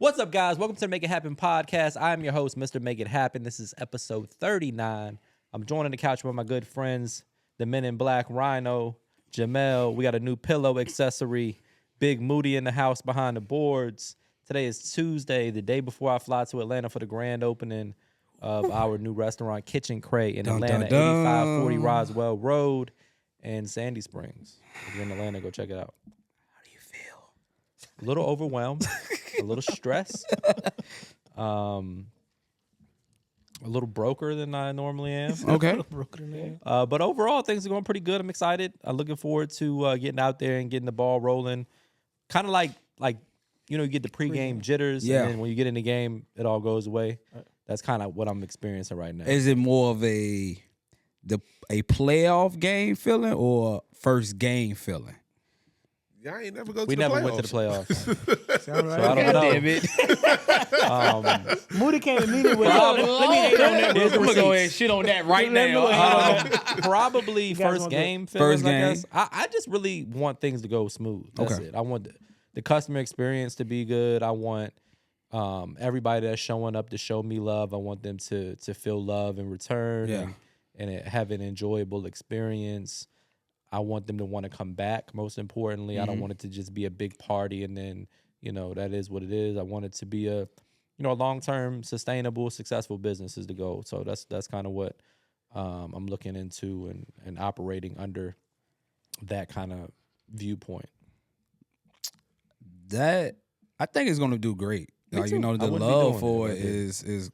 What's up, guys? Welcome to the Make It Happen podcast. I am your host, Mr. Make It Happen. This is episode 39. I'm joined on the couch with my good friends, the Men in Black, Rhino, Jamel. We got a new pillow accessory. Big Moody in the house behind the boards. Today is Tuesday, the day before I fly to Atlanta for the grand opening of our new restaurant, Kitchen Cray, in Atlanta, 8540 Roswell Road in Sandy Springs. If you're in Atlanta, go check it out. How do you feel? A little overwhelmed, a little stressed, a little broker than I normally am. Okay. But overall, things are going pretty good. I'm excited. I'm looking forward to getting out there and getting the ball rolling. Kind of like you get the pregame jitters, Yeah. and then when you get in the game, it all goes away. That's kind of what I'm experiencing right now. Is it more of a playoff game feeling or first game feeling? Y'all ain't never go to We the never playoffs. went to the playoffs. Sound right. So I don't know. Damn it. Moody came immediately with Let me hate on that. Here's the We're going to go receipts. ahead and shit on that right Let me go now. ahead. Probably guys first want game. First Feelings, I game. guess. I just really want things to go smooth. That's Okay. it. I want the customer experience to be good. I want everybody that's showing up to show me love. I want them to feel love in return. Yeah. And have an enjoyable experience. I want them to want to come back. Most importantly, I don't want it to just be a big party and then that is what it is. I want it to be a long-term, sustainable, successful business is the goal. So that's kind of what I'm looking into and operating under that kind of viewpoint. That I think it's going to do great. Me Like, too. the I wouldn't be love doing for it it if I did.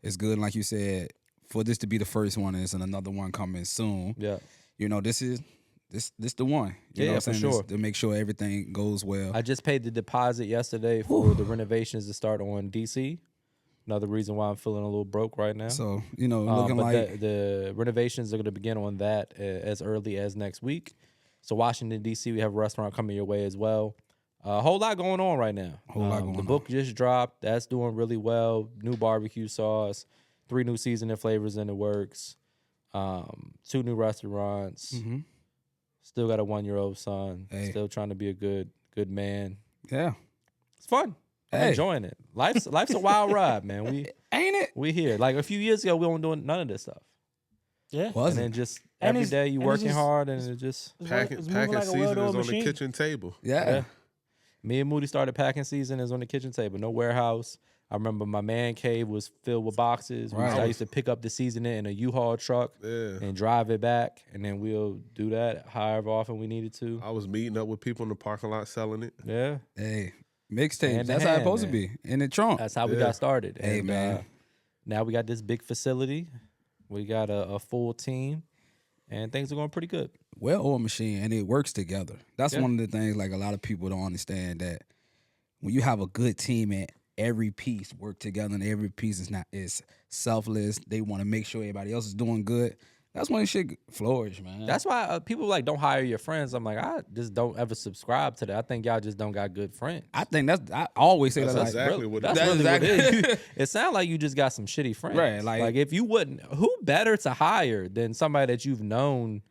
is good. And like you said, for this to be the first one and another one coming soon. Yeah. This is the one. You know Yeah, what for I'm saying? sure. To make sure everything goes well. I just paid the deposit yesterday for the renovations to start on DC. Another reason why I'm feeling a little broke right now. So, looking but like the renovations are going to begin on that as early as next week. So Washington, D.C., we have a restaurant coming your way as well. A whole lot going on right now. The book just dropped. That's doing really well. New barbecue sauce, 3 new seasoning flavors in the works, 2 new restaurants. Mhm. Still got a 1-year-old son. Hey. Still trying to be a good man. yeah. It's fun. I'm Hey. enjoying it. Life's a wild ride, man. Ain't it? We here. Like a few years ago, we weren't doing none of this stuff. Yeah. And Wasn't. then just And every it's- day you and it's working just- hard, and it just Packing It's moving like a season is well-oiled on the machine. kitchen table. Yeah. Me and Moody started packing season is on the kitchen table. No warehouse. I remember my man cave was filled with boxes. Right. I used to pick up the seasoning in a U-Haul truck Yeah. and drive it back, and then we'll do that however often we needed to. I was meeting up with people in the parking lot selling it. Yeah, Hey, mixtape. Hand to That's how it's hand, supposed man. to be in the trunk. that's how we Yeah. got started. Hey, And, man. now we got this big facility. We got a full team, and things are going pretty good. Well-oiled machine, and it works together. That's Yeah. one of the things like a lot of people don't understand, that when you have a good team and every piece work together and every piece is selfless, they want to make sure everybody else is doing good. That's when shit flourish, man. That's why people like don't hire your friends. I'm like, I just don't ever subscribe to that. I think y'all just don't got good friends. I think I always say That's that. Like, exactly what it That's is. really That's what it exactly- is. It sounds like you just got some shitty friends. Right, like- if you wouldn't, who better to hire than somebody that you've known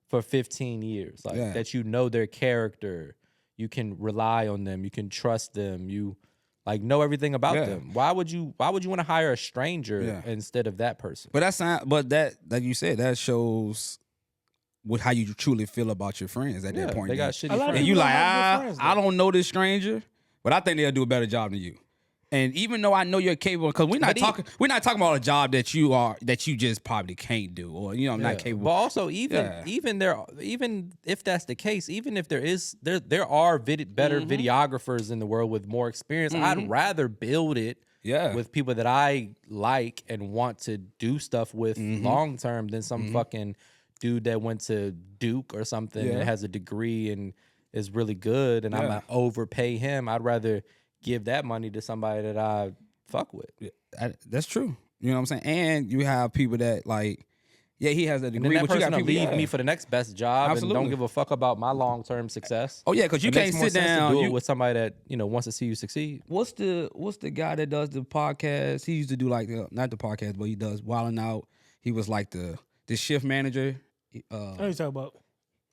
for 15 years? Like Yeah. that you know their character. You can rely on them. You can trust them. You know everything about Yeah. them. Why would you want to hire a stranger Yeah. instead of that person? But that like you said, that shows how you truly feel about your friends at Yeah, that point. they got then. shitty A lot of friends. And you people like, don't have good friends, I though. don't know this stranger, but I think they'll do a better job than you. And even though I know you're capable, because we're not talking about a job that you just probably can't do, or I'm not capable. But also, even Yeah. even if that's the case, even if there are better videographers in the world with more experience, I'd rather build it Yeah. with people that I like and want to do stuff with long term than some fucking dude that went to Duke or something Yeah. and has a degree and is really good, and I'm Yeah. gonna overpay him. I'd rather give that money to somebody that I fuck with. That's true. You know what I'm saying? And you have people that like, yeah, he has that And degree, then that but you person got will people. leave yeah. me for the next best job and Absolutely. don't give a fuck about my long term success. Oh yeah, because you It can't makes more sit sense down. to do You- it with somebody that wants to see you succeed. What's the guy that does the podcast? He used to do like not the podcast, but he does Wildin' Out. He was like the shift manager. I know what you're talking about.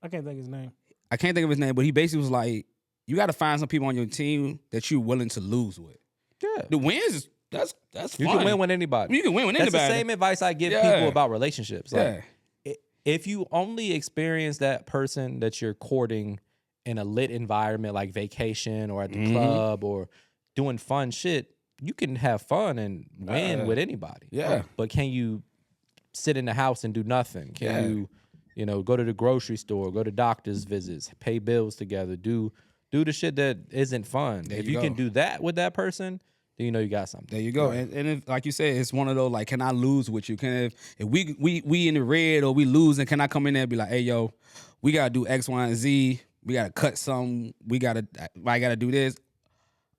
I can't think of his name. I can't think of his name, but he basically was like, you got to find some people on your team that you're willing to lose with. Yeah. The wins is that's You fun. can win with anybody. You can win with That's anybody. the same advice I give Yeah. people about relationships. Like, Yeah. if you only experience that person that you're courting in a lit environment like vacation or at the club or doing fun shit, you can have fun and win with anybody. Yeah. But can you sit in the house and do nothing? Can you know, go to the grocery store, go to doctor's visits, pay bills together, do the shit that isn't fun. If you can do that with that person, then you know you got something. There you go. And if, like you said, it's one of those like, can I lose with you? Can if we in the red or we losing, can I come in there and be like, hey yo, we gotta do X, Y, and Z. We gotta cut some. I gotta do this.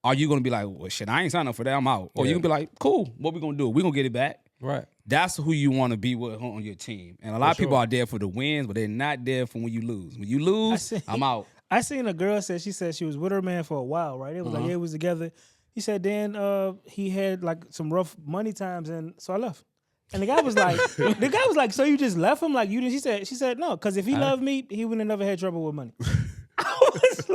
Are you gonna be like, well, shit, I ain't signed up for that. I'm out. Or you can be like, cool. What we gonna do? We gonna get it back. Right. That's who you want to be with on your team. And a lot of people are there for the wins, but they're not there for when you lose. When you lose, I'm out. I seen a girl she said she was with her man for a while, right? It was like, yeah, it was together. He said then he had like some rough money times, and so I left. And the guy was like, so you just left him? Like you didn't? She said, no, because if he loved me, he would have never had trouble with money. I was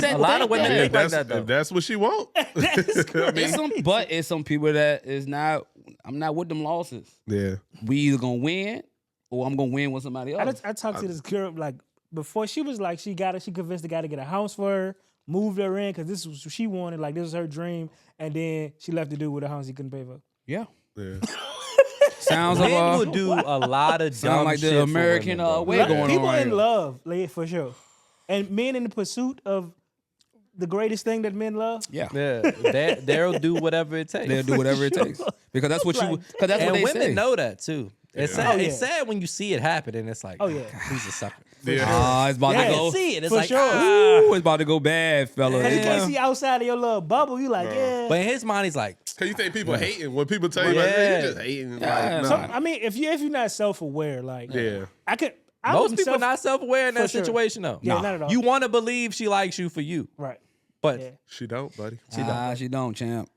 like, A lot of women think like that, though. If that's what she want. It's some people that is not. I'm not with them losses. Yeah. We either gonna win or I'm gonna win with somebody else. I talked to this girl like before. She was like, she convinced the guy to get a house for her, moved her in because this was what she wanted. Like this was her dream, and then she left the dude with a house he couldn't pay for. Yeah. Yeah. Sounds Men like will do a lot of dumb sound like shit the for American women, bro. way Like, going on. people right in here. love, like, for sure, and men in the pursuit of the greatest thing that men love. Yeah. Yeah, they'll do whatever it takes. They'll do whatever it takes because that's what you. Because that's And what they women say. know that too. It's Oh, sad. yeah. It's sad when you see it happen, and it's like, Oh, yeah. he's a sucker. Yeah. It's about to I go. can see it. It's For like, sure. Ooh, it's about to go bad, fella. Because you Yeah. can't see outside of your little bubble. You like, yeah. But in his mind, he's like, Cause you think people hating when people tell you like, Yeah. man, you just hating. Yeah. Like, So, nah. I mean, if you're not self-aware, like, Yeah. I most wouldn't people not self-aware in that for sure. situation, though. Yeah, not at all. You want to believe she likes you for you, Right. but Yeah. She don't, buddy. She don't, champ.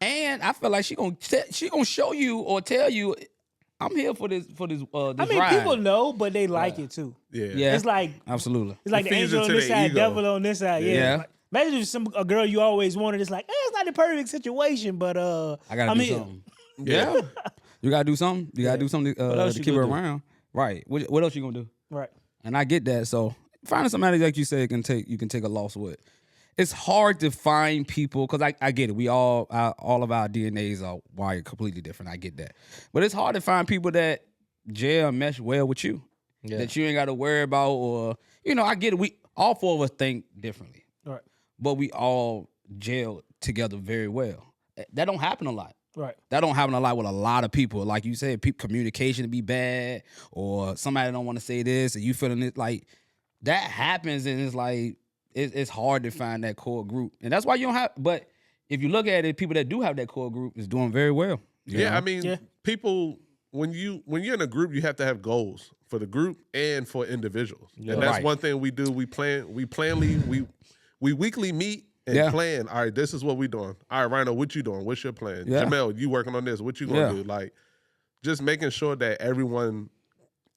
And I feel like she gonna show you or tell you, I'm here for this I this mean, ride. people know, but they like it too. Yeah. Yeah. It's like Absolutely. the It feeds angel on into this their side, ego. devil on this side. Yeah. Yeah. Like, imagine if a girl you always wanted is like, it's not the perfect situation, but I gotta I'm do here. something. Yeah. You gotta do something. You gotta do something else to you keep her gonna do? around. Right. What else you gonna do? Right. And I get that. So finding somebody like you said you can take a loss with. It's hard to find people because I get it. We all of our DNAs are wired completely different. I get that, but it's hard to find people that gel and mesh well with you. Yeah. That you ain't got to worry about, or I get it. We all four of us think differently, Right. but we all gel together very well. That don't happen a lot. Right. That don't happen a lot with a lot of people. Like you said, communication be bad, or somebody don't want to say this, and you feeling it. Like that happens, and it's like it's hard to find that core group, and that's why you don't have. But if you look at it, people that do have that core group is doing very well. you Yeah, know? I mean, people when you're in a group, you have to have goals for the group and for individuals, and that's Right. one thing we do. We weekly meet and Yeah. plan. All right, this is what we doing. All right, Rhino, what you doing? What's your plan? Yeah. Jamel, you working on this? What you gonna Yeah. do? Like, just making sure that everyone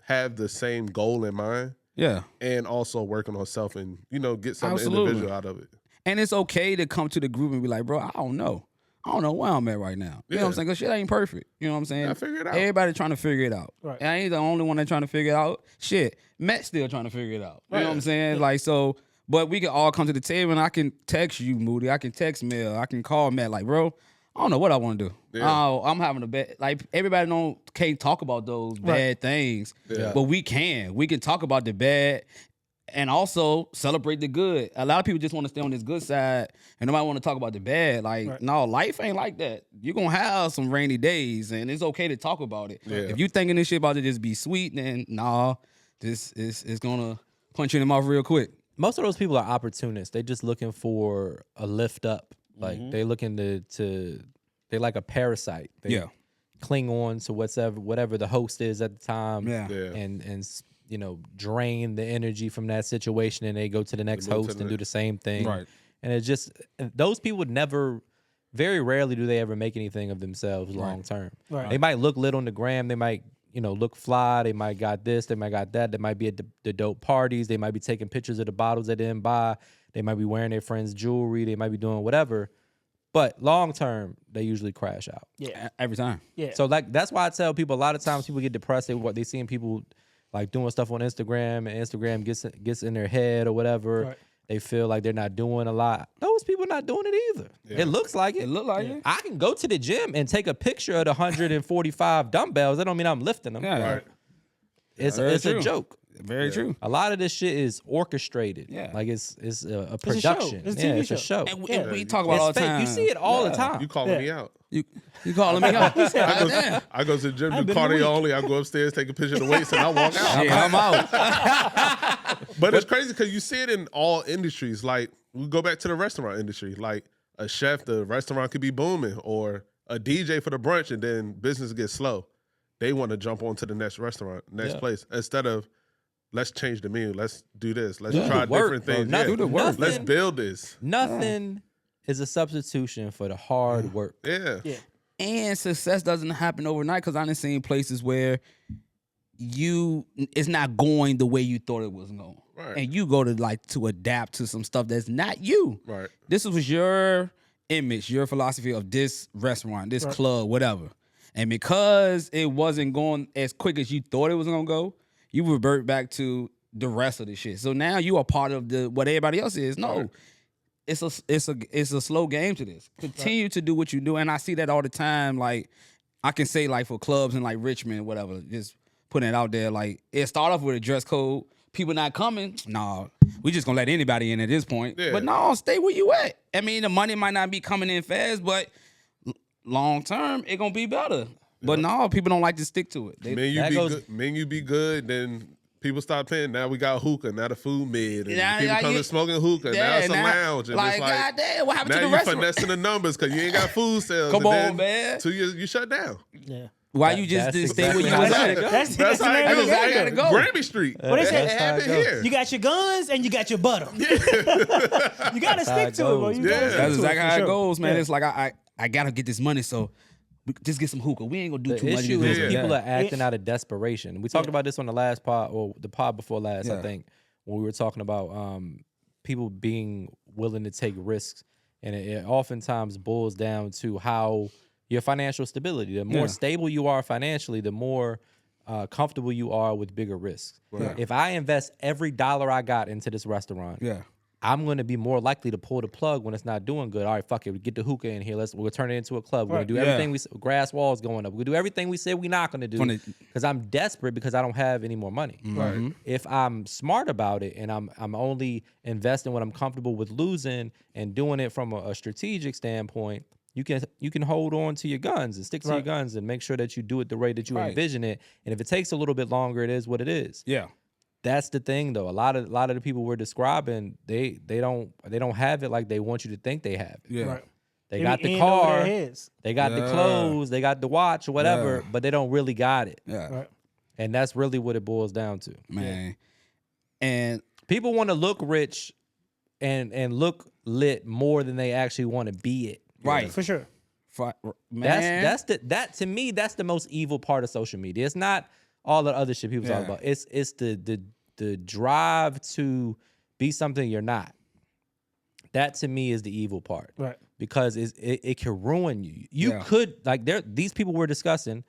have the same goal in mind, Yeah. and also working on self and get something Absolutely. individual out of it. And it's okay to come to the group and be like, bro, I don't know where I'm at right now. You know what I'm Yeah. saying? Because shit ain't perfect. You know what I'm saying? Gotta figure it out. Everybody trying to figure it out. Right. And I ain't the only one that trying to figure it out. Shit, Matt's still trying to figure it out. You know what I'm saying? Like, so, but we can all come to the table and I can text you, Moody. I can text Mel. I can call Matt. Like, bro, I don't know what I want to do. Yeah. Oh, I'm having a bad, like, everybody can't talk about those bad things, Yeah. but we can. We can talk about the bad and also celebrate the good. A lot of people just want to stay on this good side and nobody want to talk about the bad. Like, no, life ain't like that. You're going to have some rainy days and it's okay to talk about it. Yeah. If you thinking this shit about to just be sweet, then this is going to punch you in the mouth real quick. most of those people are opportunists. They just looking for a lift up. Like they looking to they like a parasite. They cling on to whatever the host is at the time. Yeah. And drain the energy from that situation, and they go to the next move to host the and do the same thing. Right. And it just those people never. Very rarely do they ever make anything of themselves long term. Right. They might look lit on the gram. They might, look fly. They might got this. They might got that. They might be at the dope parties. They might be taking pictures of the bottles they didn't buy. They might be wearing their friends' jewelry. They might be doing whatever. But long term, they usually crash out. Yeah. Every time. Yeah. So like that's why I tell people a lot of times people get depressed. They seeing people like doing stuff on Instagram, and Instagram gets in their head or whatever. Right. They feel like they're not doing a lot. Those people not doing it either. Yeah. It looks like it. It look like it. I can go to the gym and take a picture of the 145 dumbbells. That don't mean I'm lifting them. Yeah. Right. It's Very a true. joke. Very true. A lot of this shit is orchestrated. Yeah. Like it's a show. production. It's a yeah, TV it's a show. show. And we talk about it all It's the fake. time. You see it all the time. You calling Yeah. me out. You calling me out? Goddamn. I go to the gym, I've do been in a cardio week. only. I go upstairs, take a picture of the weights, and I walk out. Yeah, I'm out. But it's crazy because you see it in all industries. Like, we go back to the restaurant industry. Like, a chef, the restaurant could be booming, or a DJ for the brunch, and then business gets slow. They want to jump on to the next restaurant, next place, instead of let's change the menu. Let's do this. Let's try the work, different bro. things. Nothing- Do the work. Let's nothing- build this. Nothing is a substitution for the hard work. Yeah. Yeah. And success doesn't happen overnight because I've seen places where it's not going the way you thought it was going. Right. And you go to adapt to some stuff that's not you. Right. This was your image, your philosophy of this restaurant, this club, whatever. And because it wasn't going as quick as you thought it was gonna go, you revert back to the rest of the shit. So now you are part of what everybody else is. No. Right. It's a slow game to this. Continue to do what you do. And I see that all the time. Like, I can say, like, for clubs in like Richmond, whatever, just putting it out there. Like, it start off with a dress code. People not coming. Nah, we just gonna let anybody in at this point. Yeah. But no, stay where you at. I mean, the money might not be coming in fast, but long term, it gonna be better. But no, people don't like to stick to it. Menu be good, then people start paying. Now we got hookah, now the food mid. And Yeah, people yeah, come you- in smoking hookah. now it's a lounge. And like, it's like, goddamn, what happened now to the you restaurant? finessing the numbers because you ain't got food sales. Come and on, then man. 2 years, you shut down. Yeah. Why you just That's didn't stay where exactly you how was it at? goes. That's That's the how name it of goes. the I gotta game. go. Grammy Street. What they say? It happened goes. here. You got your guns and you got your butter. you gotta how stick it to it, bro. goes. You gotta Yeah. stick That's to exactly for how it sure. goes, man. Yeah. It's like I gotta get this money, so just get some hookah. We ain't gonna do The too much. issue is Yeah. people are acting out of desperation. We talked about this on the last pod, or the pod before last, I Yeah. think, when we were talking about people being willing to take risks. And it oftentimes boils down to how your financial stability. The more Yeah. stable you are financially, the more comfortable you are with bigger risks. Right. If I invest every dollar I got into this restaurant, Yeah. I'm going to be more likely to pull the plug when it's not doing good. All right, fuck it. We get the hookah in here. We'll turn it into a club. We're going to do Yeah. everything grass walls going up. We'll do everything we said we're not going to do because I'm desperate because I don't have any more money. Right. If I'm smart about it and I'm only investing what I'm comfortable with losing and doing it from a strategic standpoint, you can hold on to your guns and stick to your guns and make sure that you do it the way that you envision it. And if it takes a little bit longer, it is what it is. Yeah. That's the thing, though. A lot of the people we're describing, they don't have it like they want you to think they have it. Yeah. Right. They got the in over their car, heads. they got the Yeah. clothes, they got the watch or whatever, Yeah. but they don't really got it. Yeah. Right. And that's really what it boils down to. Man. And People want to look rich and look lit more than they actually want to be it. right. For sure. Man. That to me, that's the most evil part of social media. It's not all the other shit people talk Yeah. about. It's the drive to be something you're not. That to me is the evil part. Right. Because it can ruin you. You Yeah. could these people we're discussing,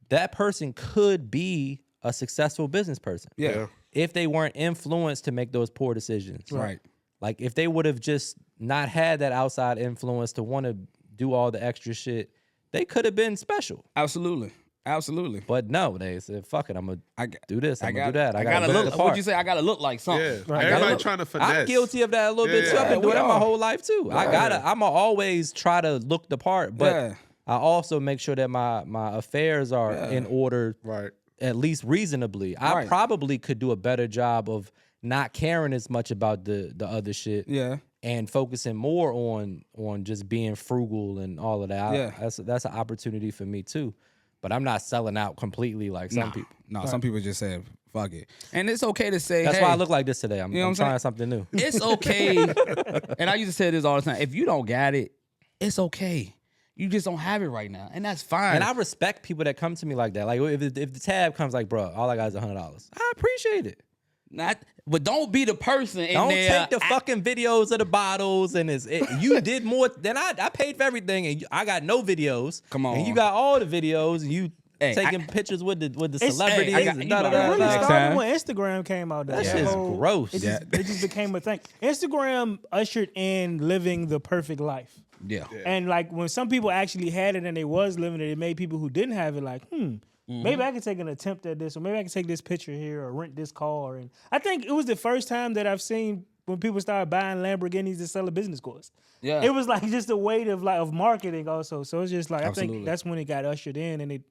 that person could be a successful business person yeah. if they weren't influenced to make those poor decisions. Right. Like if they would have just not had that outside influence to want to do all the extra shit, they could have been special. Absolutely. Absolutely. But no, they said, "Fuck it, I'm gonna I do this. I'm gonna do that. I gotta gotta look look. the What'd part." you say? I gotta look like something. Yeah. Right. Everybody Look, trying to finesse. I'm guilty of that a little bit too. Yeah. I've been doing we that my are. whole life too. I'm always try to look the part, but Yeah. I also make sure that my affairs are in order, Right. at least reasonably. I Right. probably could do a better job of not caring as much about the other shit. Yeah. And focusing more on just being frugal and all of that. Yeah. That's an opportunity for me too. But I'm not selling out completely like some people. No, some people just say, fuck it. And it's okay to say, That's hey, why I look like this today. I'm, You know I'm what I'm trying something new. it's okay. And I used to say this all the time. If you don't got it, it's okay. You just don't have it right now. And that's fine. And I respect people that come to me like that. Like if the tab comes like, bro, all I got is $100. I appreciate it. But don't be the person in Don't there. take the fucking videos of the bottles and you did more than I paid for everything and I got no videos. Come on. And you got all the videos and you Hey, taking pictures with the celebrities. I got- and you da, da, know, da, It really da. next started time. when Instagram came out. That That shit's whole- gross. It just became a thing. Instagram ushered in living the perfect life. Yeah. And like when some people actually had it and they was living it, it made people who didn't have it like, maybe I could take an attempt at this, or maybe I can take this picture here or rent this car. And I think it was the first time that I've seen when people started buying Lamborghinis to sell a business course. Yeah. It was like just a weight of marketing also. So it's just like I Absolutely. think that's when it got ushered in, and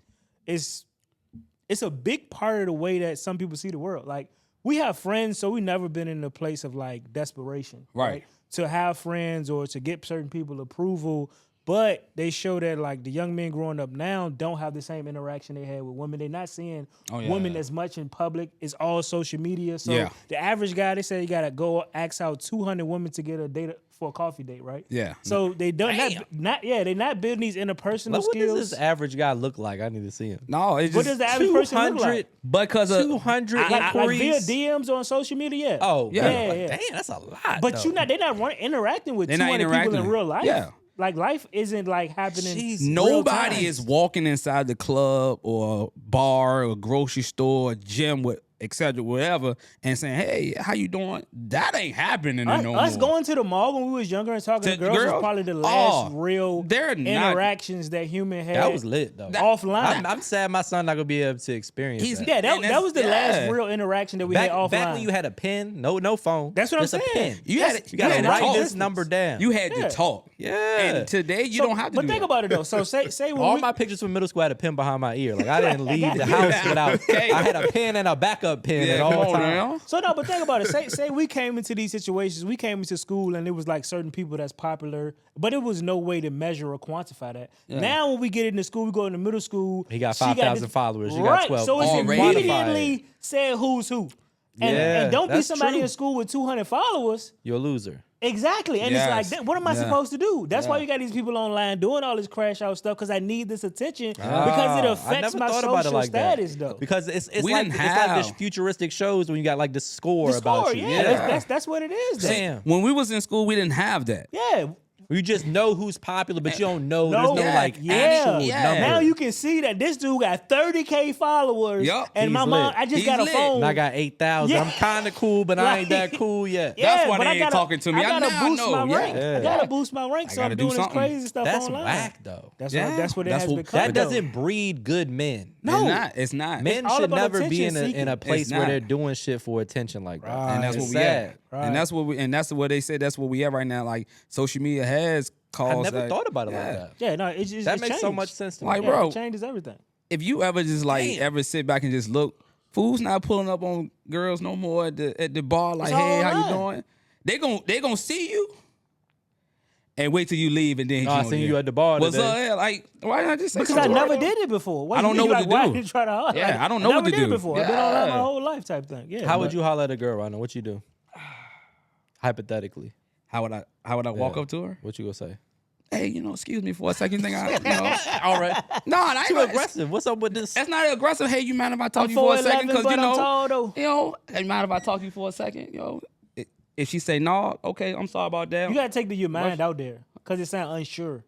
it's a big part of the way that some people see the world. Like we have friends, so we never been in a place of like desperation, Right. To have friends or to get certain people approval. But they show that like the young men growing up now don't have the same interaction they had with women. They're not seeing women as much in public. It's all social media. So Yeah. the average guy, they say you gotta go ask out 200 women to get a date for a coffee date, right? Yeah. So they don't they're not building these interpersonal What does skills. this average guy look like? I need to see him. No, it's What just does the average person look like? because of 200 Like via inquiries. DMs on social media. Oh, Yeah. yeah. Yeah. Damn, that's a lot. But though. they're not interacting with They're not 200 people in interacting. real life. Yeah. Like life isn't like happening. Jesus. real time. nobody is walking inside the club or bar or grocery store or gym with etc. whatever and saying, "Hey, how you doing?" That ain't happening no more. Us going to the mall when we was younger and talking to girls was probably the last real they're not- interactions that human had. That was lit though. offline. I'm sad my son not gonna be able to experience that. yeah, and that was the that's- last real interaction that we had offline. Back when you had a pen, no phone. That's what I'm just a saying. pen. You had You gotta had to write talk. this number down. You had Yeah. to talk. Yeah. And today you So- don't have to. But do think that. about it though. So say when All we, my pictures from middle school had a pen behind my ear. Like I didn't leave the house without. Okay. I had a pen and a backup pen at Yeah, all come on times. now. So no, but think about it. Say we came into these situations. We came into school and it was like certain people that's popular, but it was no way to measure or quantify that. Now when we get into school, we go into middle school. He got she 5,000 this- followers. You got right. 12. So it's Already. immediately said who's who. And, Yeah, and don't be that's somebody true. in school with 200 followers. You're a loser. Exactly. And Yes. it's like, what am I Yeah. supposed to do? That's why Yeah. you got these people online doing all this crash out stuff because I need this attention because Ah, it I affects never my thought about it social like that. status though. Because it's We like didn't it's like have- this futuristic shows when you got like the score The about score, you. yeah. That's what it is though. Damn. When we was in school, we didn't have that. Yeah. You just know who's popular, but you don't know. No, There's no like yeah. actual Yeah. number. Now you can see that this dude got 30K followers. Yup. And He's my mom, lit. I just He's got a lit. phone. And I got 8,000. Yeah. I'm kind of cool, but I ain't that cool yet. Yeah, That's why but they I ain't gotta, talking to me. I gotta Now I boost know, my yeah. rank. Yeah. I gotta boost my rank, so gotta I'm do doing this something. crazy stuff That's online. whack though. That's Yeah. what it That's has what- become. That though. doesn't breed good men. No. It's not. Men all should about never be attention in a seeking. place It's where not. they're doing shit for attention like that. Right. And that's It's what we sad. at. Right. And that's what they said. That's what we at right now. Like social media has I caused. never that- thought about it Yeah. like that. Yeah, no, it's just That it makes so changed. much sense to me. Like, Yeah, bro, it changes everything. if you ever just like Damn. ever sit back and just look, fools not pulling up on girls no more at the bar. Like, It's all hey, how you online. doing? They gonna see you and wait till you leave and then No, I seen you at the bar What's today. up? Yeah, like, why not just say Because I something? never did it before. I don't know what to Why do. did you try to holler? Yeah, Like, I don't know what never to did do. it before. I've been online my Yeah. whole life type thing. Yeah. How would but- you holler at a girl right now? What you do? Hypothetically, How would I walk Yeah. up to her? what you gonna say? Hey, excuse me for a second. Think I, All right. no, I ain't Too gonna- aggressive. What's up with this? That's not aggressive. Hey, you mind if I talk I'm to you for a 4'11", second? Because but I'm tall though. hey, mind if I talk to you for a second? If she say no, okay, I'm sorry about that. You gotta take your mind out there because it sounds unsure.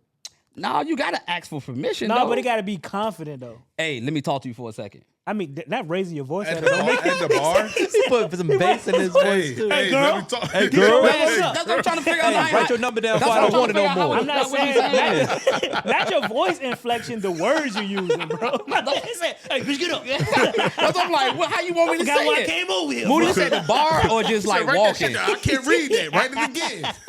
No, you gotta ask for permission. No, though. but it gotta be confident though. Hey, let me talk to you for a second. I mean, not raising your voice At at the her. bar? At the bar? He put some bass in his Hey, voice too. hey, girl. let me talk. Hey, girl. What's up? That's what I'm trying to figure out. Hey, Like, write your number down That's before I what don't I'm want it trying no to more. figure out. I'm not saying not your voice inflection, the words you're using, bro. Hey, bitch, get up. That's what I'm like, how you want me to Forgot say why I it? came over here. Moody bro. said the bar or just like Write that walking? shit down. I can't read that. Write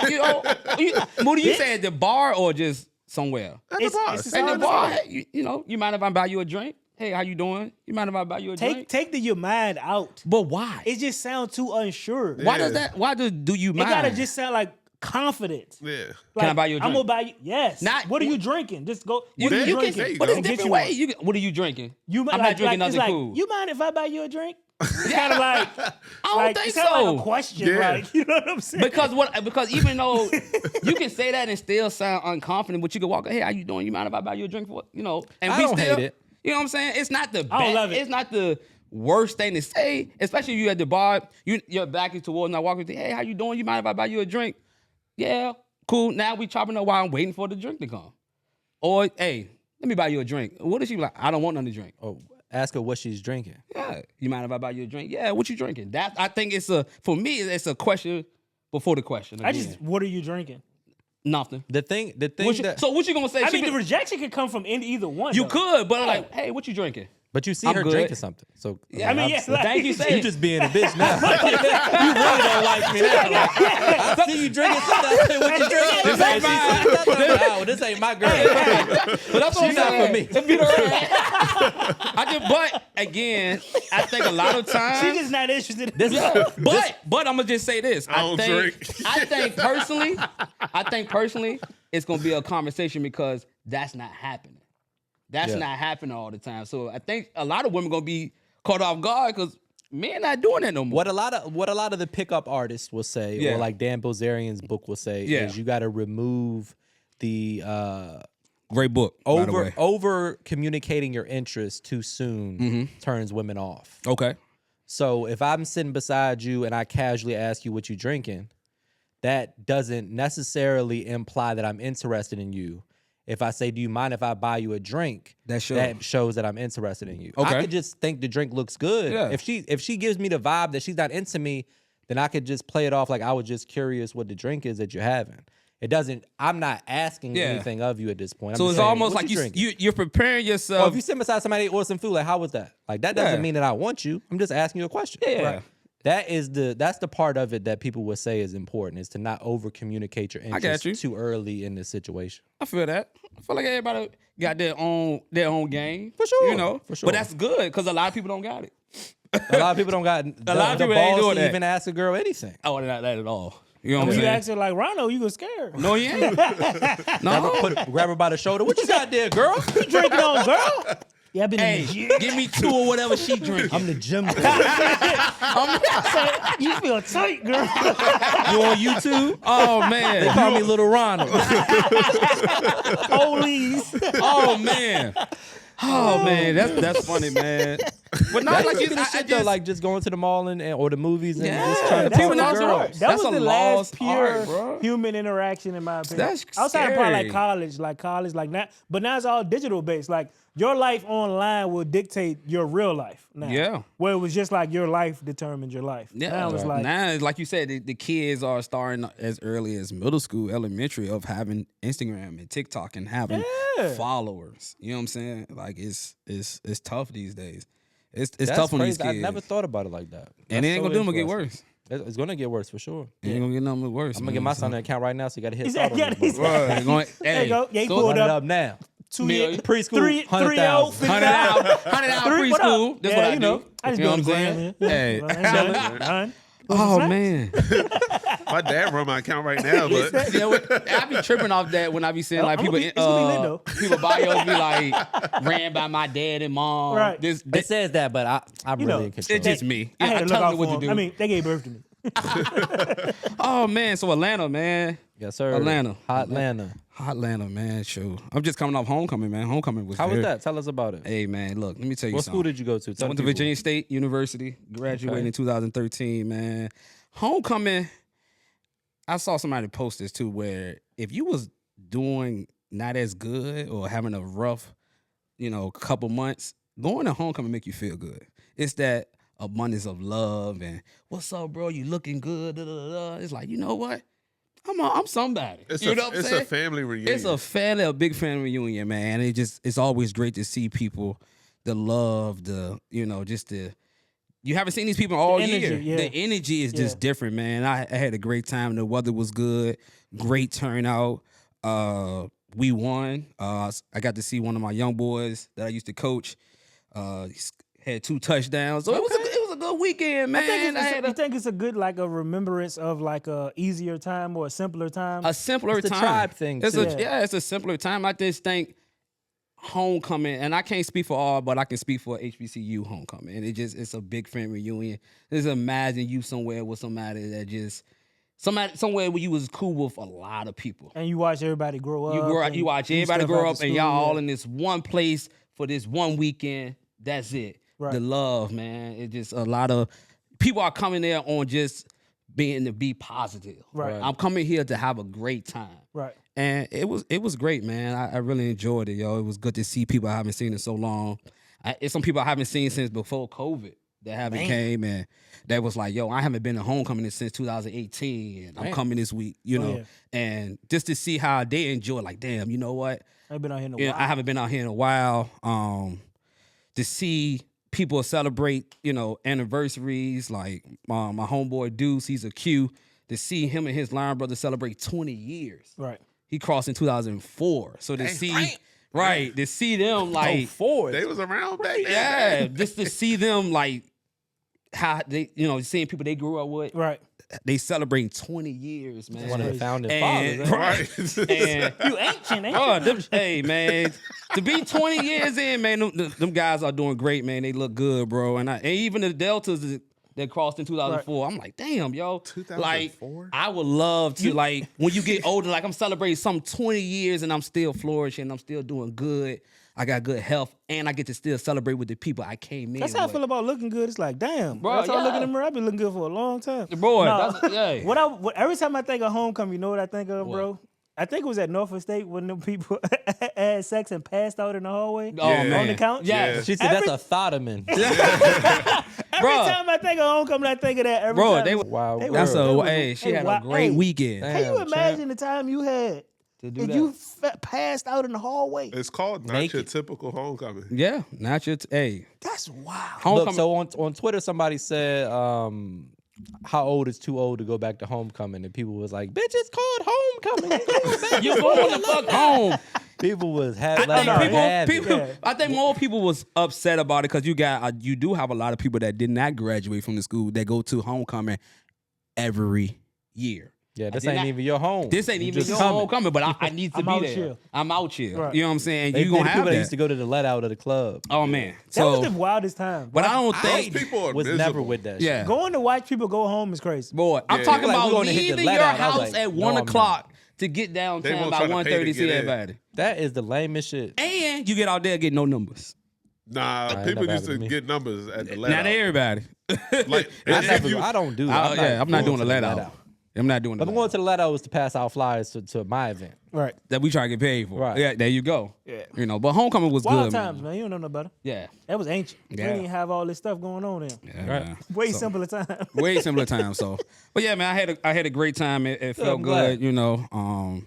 it again. Moody, you said the bar or just somewhere? At the bar. it's Say the At it the at bar, hey, you mind if I buy you a drink? Hey, how you doing? You mind if I buy you a drink? Take your mind out. But why? It just sounds too unsure. Why does Yeah. that? Why do you It mind? gotta just sound like confident. Yeah. Like, I buy you a I'm drink? gonna buy you. Yes. Not- what are you drinking? Just go. You, What are There you you drinking? there you but go. it's And get different you ways. one. What are you drinking? You I'm not drinking it's nothing like, cool. You mind if I buy you a drink? It's kind of like I don't like, think it's kinda so. like a question, Yeah. like you know what I'm saying? Because even though you can say that and still sound unconfident, but you can walk. Hey, how you doing? You mind if I buy you a drink for? And I we don't still, hate it. You know what I'm saying? It's not the. I don't love it. It's not the worst thing to say, especially if you at the bar, your back is towards, and I walk with you, hey, how you doing? You mind if I buy you a drink? Yeah, cool. Now we chopping up while I'm waiting for the drink to come. Or, hey, let me buy you a drink. What is she like? I don't want nothing to drink. Oh, ask her what she's drinking. Yeah, you mind if I buy you a drink? Yeah, what you drinking? That I think for me, it's a question before the question. Again. What are you drinking? Nothing. The thing So what you gonna say? I mean, the rejection could come from either one. You though. could, but like, hey, what you drinking? but you see I'm her good. drinking something. So Yeah, I mean, yeah, like, thank you, you saying. just being a bitch now. You really don't like me now. Like, I see you drinking something. I say, what you drinking? This ain't mine. No, this ain't my girl. But that's what She's I'm not saying. for me. But again, I think a lot of times. She's just not interested. But I'm gonna just say this. I don't drink. I think personally, it's gonna be a conversation because that's not happening. That's Yeah. not happening all the time. So I think a lot of women gonna be caught off guard because men not doing that no more. What a lot of the pickup artists will say, Yeah. or like Dan Bilzerian's book will say, Yeah. is you got to remove the Great book. by the way. over communicating your interest too soon Mm-hmm. turns women off. Okay. So if I'm sitting beside you and I casually ask you what you drinking, that doesn't necessarily imply that I'm interested in you. If I say, do you mind if I buy you a drink? That shows that I'm interested in you. Okay. I could just think the drink looks good. Yeah. If she gives me the vibe that she's not into me, then I could just play it off like I was just curious what the drink is that you're having. It doesn't. I'm not asking Yeah. anything of you at this point. I'm So just it's saying, almost what like drinking? you're preparing Or yourself. if you sit beside somebody or some food, like how was that? Like that doesn't Yeah. mean that I want you. I'm just asking you a question. Yeah. Right. That's the part of it that people would say is important, is to not over communicate your got interest you. too early in the situation. I feel that. I feel like everybody got their own game. For sure. You know? For sure. But that's good because a lot of people don't got it. A lot of people don't got the, lot of the people ain't balls doing to that. even ask a girl anything. Oh, not that at all. You know what When I'm you saying? ask her like Rhino, you go scare her. No, he ain't. No. Grab her by the shoulder. What you got there, girl? You drinking on, girl? Yeah, I've been in Hey, the gym. give me two or whatever she drinking. I'm the gym girl. You feel tight, girl. You on YouTube? Oh They man. call me Little Ronald. Police. Oh man. Oh man. That's funny, man. But not like you. Shit though, like just going to the mall and or the movies and just Yeah, trying to that's talk a to lost girls. art. That That's was a the last lost pure art, bro. human interaction, in my opinion. That's outside of probably scary. like college, like now. But now it's all digital based. Like your life online will dictate your real life now. Yeah. Where it was just like your life determined your life. Yeah, Now it's like now, like you said, the kids are starting as early as middle school, elementary, of having Instagram and TikTok and having followers. You know what I'm saying? Like it's tough these days. It's That's tough on these crazy. kids. I never thought about it like that. and it ain't gonna do them get interesting. worse. It's gonna get worse for sure. It ain't gonna get nothing worse. I'm gonna get my son an account right now, so you gotta hit He start said, on this, bro. Right, going, there you go. Yeah, he so pulled Run it up up now. 2 Million. years Preschool, 3-0, 100,000. 100 out preschool. That's yeah, what I you know, do. I just You know do what I'm the saying? gram. Hey. Done. Oh man. My dad run my account right now, but Yeah, I be tripping off that when I be seeing like I'm people, gonna be- it's gonna be lit, though. people bios be like ran by my dad and mom. Right. It says that, but I'm You really know, in control. It's just me. I had to look tell out me for what to him. do. I mean, they gave birth to me. Oh man, so Atlanta, man. Yes, sir. Atlanta. Hot Atlanta. Hot Atlanta, man. Shoot. I'm just coming off homecoming, man. Homecoming was How was very- that? Tell us about it. Hey man, look, let me tell you What something. school did you go to? I Tell went the to people. Virginia State University, graduated in 2013, man. Homecoming, I saw somebody post this too, where if you was doing not as good or having a rough, couple months, going to homecoming make you feel good. It's that abundance of love and what's up, bro? You looking good? Da, da, da. It's like, you know what? I'm somebody. it's You know what I'm it's saying? a family reunion. It's a big family reunion, man. It's always great to see people, the love, you haven't seen these people all energy, year. yeah. The energy is just different, man. I had a great time. The weather was good, great turnout. We won. I got to see one of my young boys that I used to coach. Had 2 touchdowns, so it was a good weekend, man. You think it's a good like a remembrance of like a easier time or a simpler time? A simpler It's the time. tribe thing, It's too. it's a simpler time. I just think homecoming, and I can't speak for all, but I can speak for HBCU homecoming. And it's a big family reunion. Just imagine you somewhere with somebody that just somewhere where you was cool with a lot of people. and you watch everybody grow up. You watch do everybody stuff grow up, after and school, y'all all yeah. in this one place for this one weekend. That's it. Right. the love, man. It's just a lot of people are coming there on just being to be positive. Right. I'm coming here to have a great time. Right. And it was great, man. I really enjoyed it, yo. It was good to see people I haven't seen in so long. It's some people I haven't seen since before COVID that haven't came, and that was like, yo, I haven't been to homecoming since 2018, and I'm coming this week, you know. yeah. And just to see how they enjoy, like, damn, you know what? I've been out here in a Yeah, while. I haven't been out here in a while. To see people celebrate, you know, anniversaries, like my homeboy Deuce, he's a Q. To see him and his line brother celebrate 20 years. Right. He crossed in 2004. So to see, right, to see them like, They was around back then. yeah, just to see them like how they, you know, seeing people they grew up with, Right. they celebrating 20 years, man. One of the founding And- fathers. Right. And You ancient, ain't oh, you? them, hey man, to be 20 years in, man, them guys are doing great, man. They look good, bro. And even the Deltas that crossed in 2004, I'm like, damn, yo. 2004? Like, I would love to, like, when you get older, like, I'm celebrating some 20 years and I'm still flourishing. I'm still doing good. I got good health, and I get to still celebrate with the people I came in That's how I with. feel about looking good. It's like, damn, Bro, that's how I look in yeah. the mirror. I've been looking good for a long time. Boy, Nah, that's, yeah. every time I think of homecoming, you know what I think of, What? bro? I think it was at Norfolk State when them people had sex and passed out in the hallway Oh, Yeah. man. on the couch. Yeah. She said that's a thotamin. Every Bruh. time I think of homecoming, I think of that. Every Bro, time. they were, Wow, They that's were- a, they hey, was- she had a hey, great hey. weekend. Can you Damn, imagine the time you had To do if that. you passed out in the hallway? It's called not Naked. your typical homecoming. Yeah, not your, hey. That's wild. Homecoming. Look, so on Twitter, somebody said, how old is too old to go back to homecoming? And people was like, bitch, it's called homecoming. You going back. You going the fuck home. People was I having think people, Yeah. I think more people was upset about it because you do have a lot of people that did not graduate from the school that go to homecoming every year. Yeah, this did ain't not- even your home. This ain't You even just your coming. homecoming, but I need to I'm be out there. here. I'm out here. Right. You know what I'm saying? They You gonna the have people that that. used to go to the let out of the club. Oh man. That was So, the wildest time. but I don't Those think. people are Was miserable. never with that shit. Yeah. Going to watch people go home is crazy. Boy, I'm Yeah. talking Like, we about gonna hit the leaving let your out. I was house like, at no, 1 I'm o'clock to get They downtown won't by try to 1:30 pay to to see get in. everybody. That is the lamest shit. And you get out there and get no numbers. Nah, ain't people never used to happened to me. get numbers at the let Not out. everybody. Like, I, if never, you- I don't do that. I'm not doing going the to let out. I'm not doing the If I'm let going out. to the let out was to pass out flyers to my event. Right. That we try to get paid for. Right. Yeah, there you go. Yeah. You know, but homecoming was Wild good, times, man. man. You don't know no better. Yeah. That was ancient. We Yeah. didn't even have all this stuff going on then. Yeah, Right. man. Way So, simpler time. way simpler time. So, but yeah, man, I had a great time. It felt I'm glad. good. You know,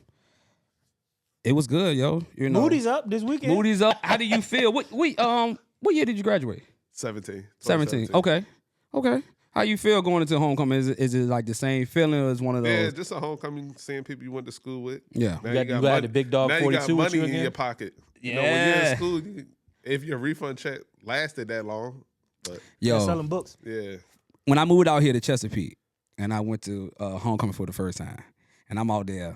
it was good, yo. You know, Moody's up this weekend. Moody's up. How do you feel? What year did you graduate? 17. 17. 2017. Okay. How you feel going into homecoming? Is it like the same feeling, or is one of Yeah, those? just a homecoming, seeing people you went to school with. Yeah. Now You got money. the big dog now 42 you got with you money in again? your pocket. You know, when you're Yeah. in school, if your refund check lasted that long, but Yo, selling books. yeah. when I moved out here to Chesapeake and I went to homecoming for the first time, and I'm out there,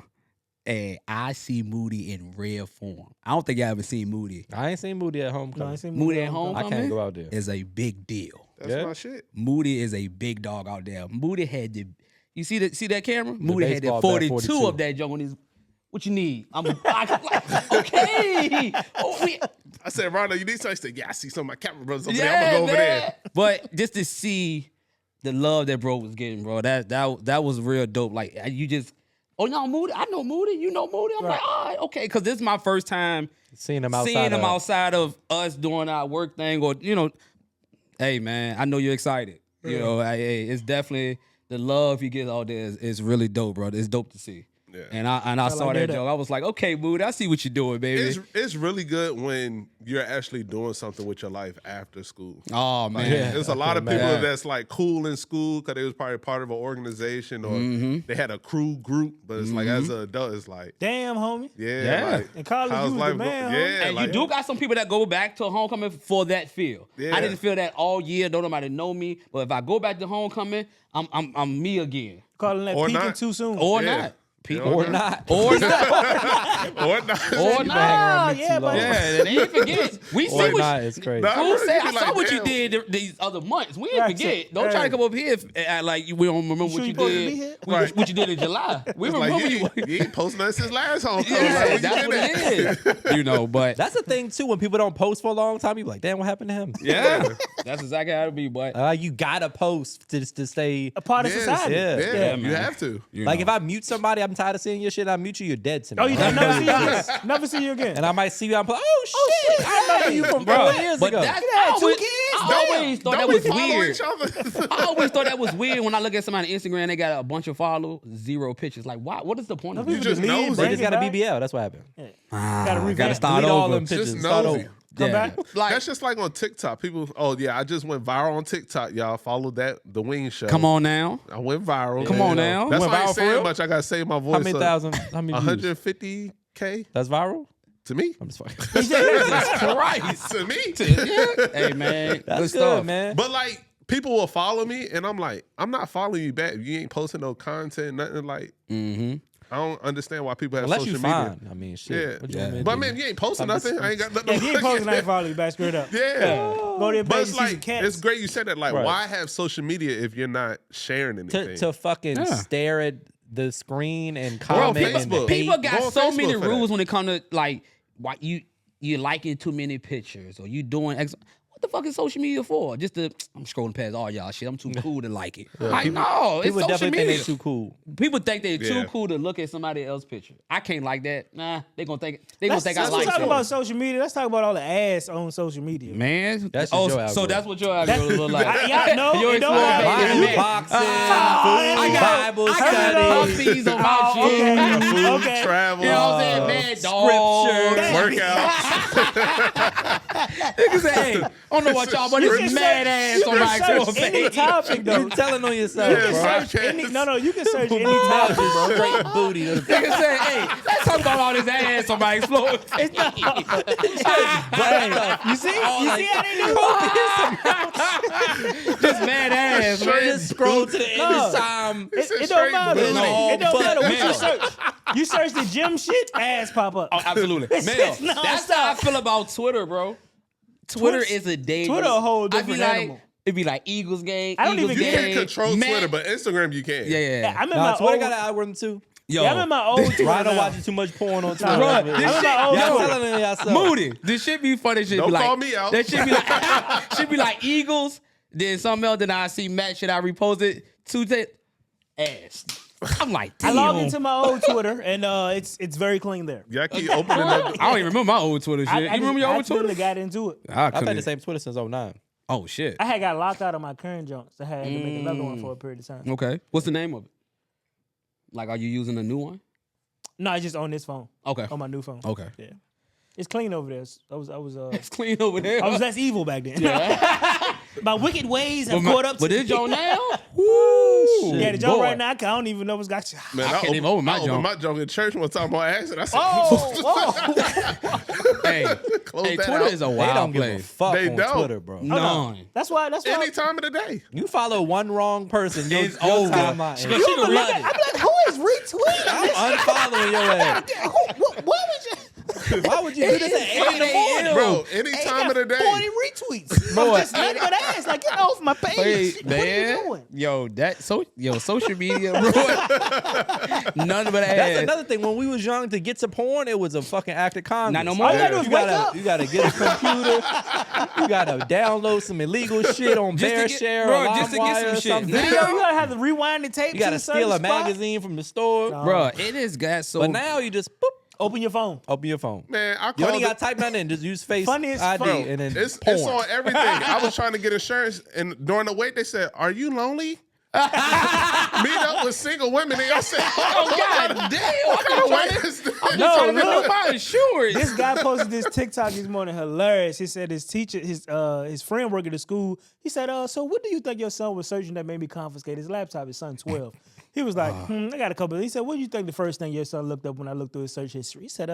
and I see Moody in rare form. I don't think y'all ever seen Moody. I ain't seen Moody at home. No, I ain't seen Moody at I homecoming can't go out there. is a big deal. That's Yeah. my shit. Moody is a big dog out there. Moody had the, you see that camera? Moody had the baseball bat 42, 42. of that junk on his. What you need? Okay. Oh, I said, Rhino, you need something? He said, yeah, I see some of my camera brothers over there. yeah, I'm going to go over man. there. But just to see the love that bro was getting, bro, that was real dope. Like you just, oh no, Moody, I know Moody, you know Moody. I'm like, all right, okay, because this is my first time Seeing him outside. seeing him of- outside of us doing our work thing, or you know, hey man, I know you're excited. You know, hey, it's definitely the love you get out there is really dope, bro. It's dope to see. Yeah. And I saw like that that. joke. I was like, okay, Moody, I see what you're doing, baby. It's really good when you're actually doing something with your life after school. Oh man, Yeah. There's a lot of can people imagine. that's like cool in school because they was probably part of an organization or Mm-hmm. they had a crew group, but it's like as an adult, it's like, Damn, homie. yeah, Yeah. like In college, how's you was the life man, go- huh? yeah, And like, you do got some people that go back to homecoming for that feel. Yeah. I didn't feel that all year. Don't nobody know me. But if I go back to homecoming, I'm me again. Calling that Or peaking not. too soon. Or Yeah. not. people Or not. or not, Or not. or You been hanging around not. me yeah, too but- long. Yeah, they ain't forget. We see Or what not, it's crazy. Nah, Fool really, said, you I be saw like, what you damn. did these other months. We ain't Right, forget. so- Don't try to hey. come up here act like we don't remember sure what you you supposed to be did. here? Right. What you did in July. We Like, remember you, you. you ain't posting nothing since last homecoming. Yeah, Like, that's you what did it is. You know, but That's the thing too. When people don't post for a long time, you be like, "Damn, what happened to him?" yeah, that's exactly how it be. But You gotta post to stay. A part of Yes, society. Yeah. Yeah, you man. have to. you Like know. if I mute somebody, I'm tired of seeing your shit. I mute you, you're dead to me. Oh, you I never know see you you exist. again. Never see you again. And I might see you. I'm like, "Oh shit, I remember you from 4 years but ago." that's You had I two always, kids? I always thought that Don't we was follow weird. each other? I always thought that was weird when I look at somebody on Instagram. They got a bunch of followers, 0 pictures. Like, why? What is the point of Some this? You just people delete, nosy. They bring just it got a back. BBL. That's what happened. Gotta revamp. Gotta start Delete all over. them pictures. Just Start nosy. over. Come Yeah. back. Like, That's just like on TikTok. People, oh yeah, I just went viral on TikTok. Y'all follow that the Wing Show. come on now. I went viral. Come on now. That's Went why I viral ain't for saying real? much. I gotta save my voice. How many thousand? How many views? 150K That's viral. to me. I'm just fucking. Jesus Christ. To me. Yeah. Hey man, That's good, stuff, man. But like people will follow me, and I'm like, I'm not following you back. You ain't posting no content, nothing. Like, Mm-hmm. I don't understand why people have Unless social you media. fine. I mean, shit. Yeah. What you want me to But I do? mean, you ain't posting I'm just- nothing. I ain't got nothing. Yeah, to you ain't look posting, I at. ain't follow you back straight up. Yeah. Go to your But page it's and see some like cats. it's great you said that. Like, Right. why have social media if you're not sharing anything? to fucking Yeah. stare at the screen and Bro, comment and Facebook. hate. People Go got on so Facebook many for that. rules when it comes to like why you liking too many pictures or you doing X. What the fuck is social media for? Just to I'm scrolling past all y'all shit. I'm too cool to like it. Like no, it's People social definitely media. think they too cool. People think they're Yeah. too cool to look at somebody else's picture. I can't like that. Nah, they gonna think I Let's like talk it. about social media. Let's talk about all the ass on social media. Man, That's just oh, your so algorithm. that's what your algorithm look like. No, Yours it don't look matter. like- Mine man. is boxing, I food, got- Bible I got study. puppies on my Oh, shit. okay. Okay. Travel, You know what I'm saying, man? Dogs. workout. Niggas say, hey, I don't know about y'all, but You it's can mad search- ass on you my can explore search any page. topic though. You telling on yourself, Yeah, bro. search Any, it. no, you can search any topic, bro. Straight booty. Niggas say, hey, let's talk about all this ass on my explore page. Hey, you see how they do? Just mad ass, man. Just scroll to the end No. of time. It said don't straight matter. booty. No, It don't but matter what Mel. you search. You search the gym shit, ass pop up. Oh, absolutely. It's Mel, just that's how I nonstop. feel about Twitter, bro. Twitter Twitch- is a dangerous. Twitter a whole I be different like, animal. It'd be like Eagles game. I don't Eagles even You get game, can't control man- Twitter, but Instagram you can. Yeah. I'm in Nah, my Twitter old. got an algorithm too. Yo, Yeah, I'm in my old Twitter. Rhino now. watching too much porn on Twitter. Bro, That's this what- I'm in shit- my old Y'all Twitter. telling on yourself. Moody. This shit be funny. Shit Don't be like, call me out. That shit be like, shit be like Eagles. Then something else. Then I see Matt. Should I repost it? Ass. I'm like, I damn. logged into my old Twitter and it's very clean there. Y'all keep opening up. I don't even remember my old Twitter shit. I you remember your I old Twitter? accidentally got into it. I I've had couldn't. the same Twitter since 09. Oh shit. I had got locked out of my current junk, so I had to make another one for a period of time. Okay. What's the name of it? Like, are you using a new one? No, it's just on this phone, Okay. on my new phone. Okay. Yeah, it's clean over there. I was It's clean over there. I was less evil back then. My wicked ways have But caught up to But me. this Joe now? Shit. Yeah, the joke boy. right now, I don't even know what's got you. Man, I can't even open my I opened junk. my junk in church one time on accident. I said, Oh, Hey, close hey, that Twitter out. is a They wild don't give a place. fuck They on don't. Twitter, bro. None. That's why. Any time of the day. You follow one wrong person, your It's over. timeline. She is- gonna- she gonna flooded. run it. I'm like, who is retweeting? I'm unfollowing your ass. What would you? Why would you do this at 8 in the morning? Bro, any time of the day. 40 retweets. I'm just nothing but ass. Like, get off my page. Hey, What are you man. doing? Social media, bro. None but That's ass. another thing. When we was young, to get to porn, it was a fucking act of Congress. Not no more. All you gotta do is You wake gotta, up. you gotta get a computer. You gotta download some illegal shit on Just to Bear get- Share bro, or just to get LimeWire some or shit. something. Now- Video, you gotta have to rewind the tape. You gotta to steal certain a spot. magazine from the store. Bro, it is got so. But now you just boop, Open your phone. open your phone. Man, I You called only it. got to type nothing in. Just use Face Funny as ID fuck. and then It's porn. on everything. I was trying to get insurance, and during the wait, they said, "Are you lonely?" Meet up with single women, and I said, Oh God damn! "What kind of wait is this?" No, trying to look. renew my insurance. This guy posted this TikTok this morning, hilarious. He said his teacher, his friend working at the school, he said, so what do you think your son was searching that made me confiscate his laptop? His son's 12. He was like, I got a couple. He said, what do you think the first thing your son looked up when I looked through his search history? He said,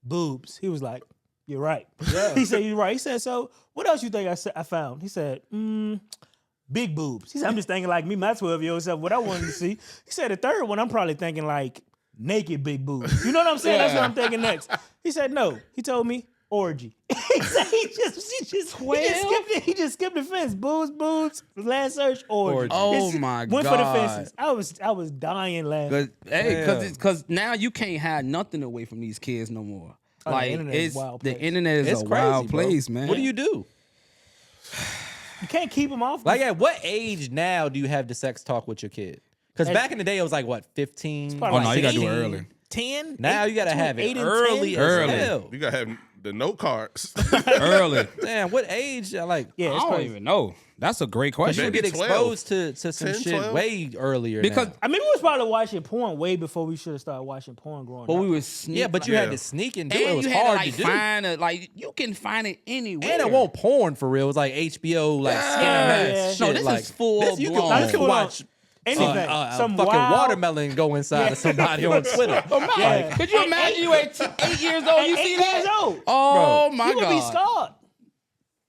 boobs. He was like, you're right. Yeah. He said, you're right. He said, so what else you think I found? He said, big boobs. He said, I'm just thinking like me, my 12-year-old self, what I wanted to see. He said, the third one, I'm probably thinking like naked big boobs. You know what I'm saying? That's what I'm thinking next. He said no. He told me orgy. he just skipped the fence. Boobs. Last search orgy. Oh my Went for the God. fences. I was dying laughing. Because now you can't hide nothing away from these kids no more. Oh, Like the internet is a wild place. the internet is It's a crazy, wild bro. place, man. What do you do? You can't keep them off. Like, at what age now do you have the sex talk with your kid? Because back in the day, it was like, what, 15? probably Oh, no, you gotta do it 16? early. 10. Now you got to have it 8 and 10? early as Early. hell. You gotta have the note cards. Early. Damn, what age? Like, Yeah, I it's don't crazy. even know. That's a great you question. Maybe get 12. exposed to some 10, shit 12? way earlier Because now. I mean, we was probably watching porn way before we should have started watching porn growing but up. we were sneak. Yeah, but you had Yeah. to sneak and do it. and It was you had hard to like to do. find it. Like you can find it anywhere. And it won't porn for real. It was like HBO, like Yeah. Skinemax Yeah. shit. No, this like, is full this you blown. can, Nah, you this can full on. watch Anything. some Some fucking wild- watermelon go inside of somebody on Twitter. Yeah. Could you imagine you at 8 years old? You At see 8 that? years old. Oh Bro, my You God! gonna be scarred.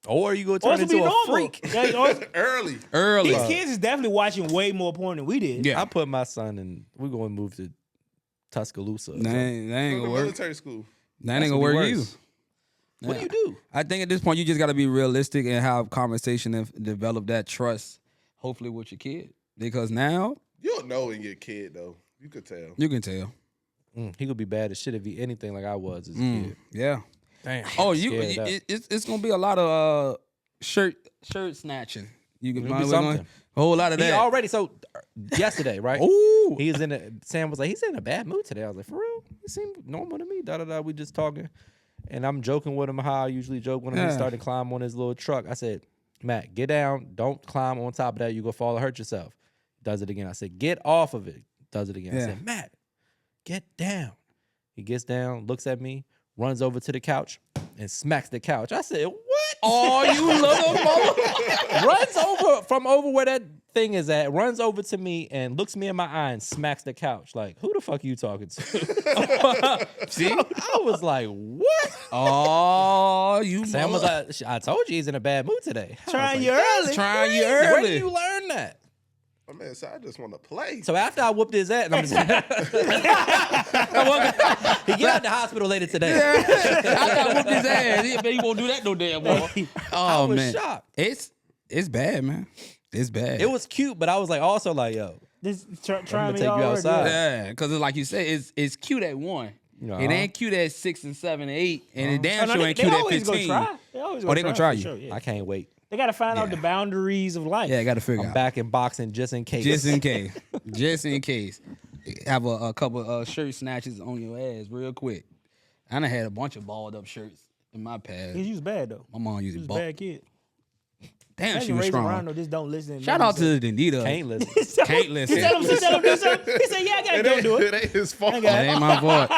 Or you go Or turn it's gonna be into a normal. freak. Yeah, or- Early. Early. these kids is definitely watching way more porn than we did. Yeah. I put my son in. We're going to move to Tuscaloosa. That ain't Go gonna to work. military school. That ain't gonna work either. What do you do? I think at this point you just got to be realistic and have conversation and develop that trust, hopefully with your kid. Because now You'll know in your kid though. You could tell. you can tell. He could be bad as shit if he anything like I was as a kid. Yeah. Damn. Oh, Scared of that. it's gonna be a lot of shirt snatching. You can It'll be find something. a whole lot of He that. already yesterday, right? Ooh. He was Sam was like, he's in a bad mood today. I was like, for real? He seemed normal to me. We just talking. And I'm joking with him how I usually joke when he Yeah. started to climb on his little truck. I said, Matt, get down. Don't climb on top of that. You go fall and hurt yourself. Does it again. I said, get off of it. Does it again. I Yeah. said, Matt, get down. He gets down, looks at me, runs over to the couch, and smacks the couch. I said, what? Oh, you little mother. Runs over from over where that thing is at, runs over to me and looks me in my eye and smacks the couch. Like, who the fuck you talking to? See? I was like, what? Oh, you Sam was mother- like, I told you he's in a bad mood today. I was Trying like, you "That's early. Trying you crazy. Where early. did you learn that? Oh man, so I just want to play. So after I whooped his ass, and I'm just, he get out the hospital later today. I got whooped his ass. He won't do that no damn more. I Oh was man. shocked. It's bad, man. It's bad. It was cute, but I was like, also like, yo, This trying gonna me take you already. outside. Yeah. Because like you said, it's cute at 1. Uh-huh. It ain't cute at 6 and 7 and 8, and it damn Oh, no, sure they ain't cute at always 15. gonna try. They always Oh, they gonna try for you. Sure, yeah. I can't wait. They got to find out the boundaries of life. Yeah, I got to figure I'm out. back in boxing just in case. Just in case. Just in case. Have a couple shirt snatches on your ass real quick. I done had a bunch of balled up shirts in my past. He was bad though. My mom He used was to a ball. bad kid. Damn, she Imagine was raising strong. Rhino, just don't listen. and Shout nothing out to the Danita. Can't listen. he said. Can't listen. He said him do something. He said, "Yeah, I gotta go do it." It ain't his fault. got That ain't my fault.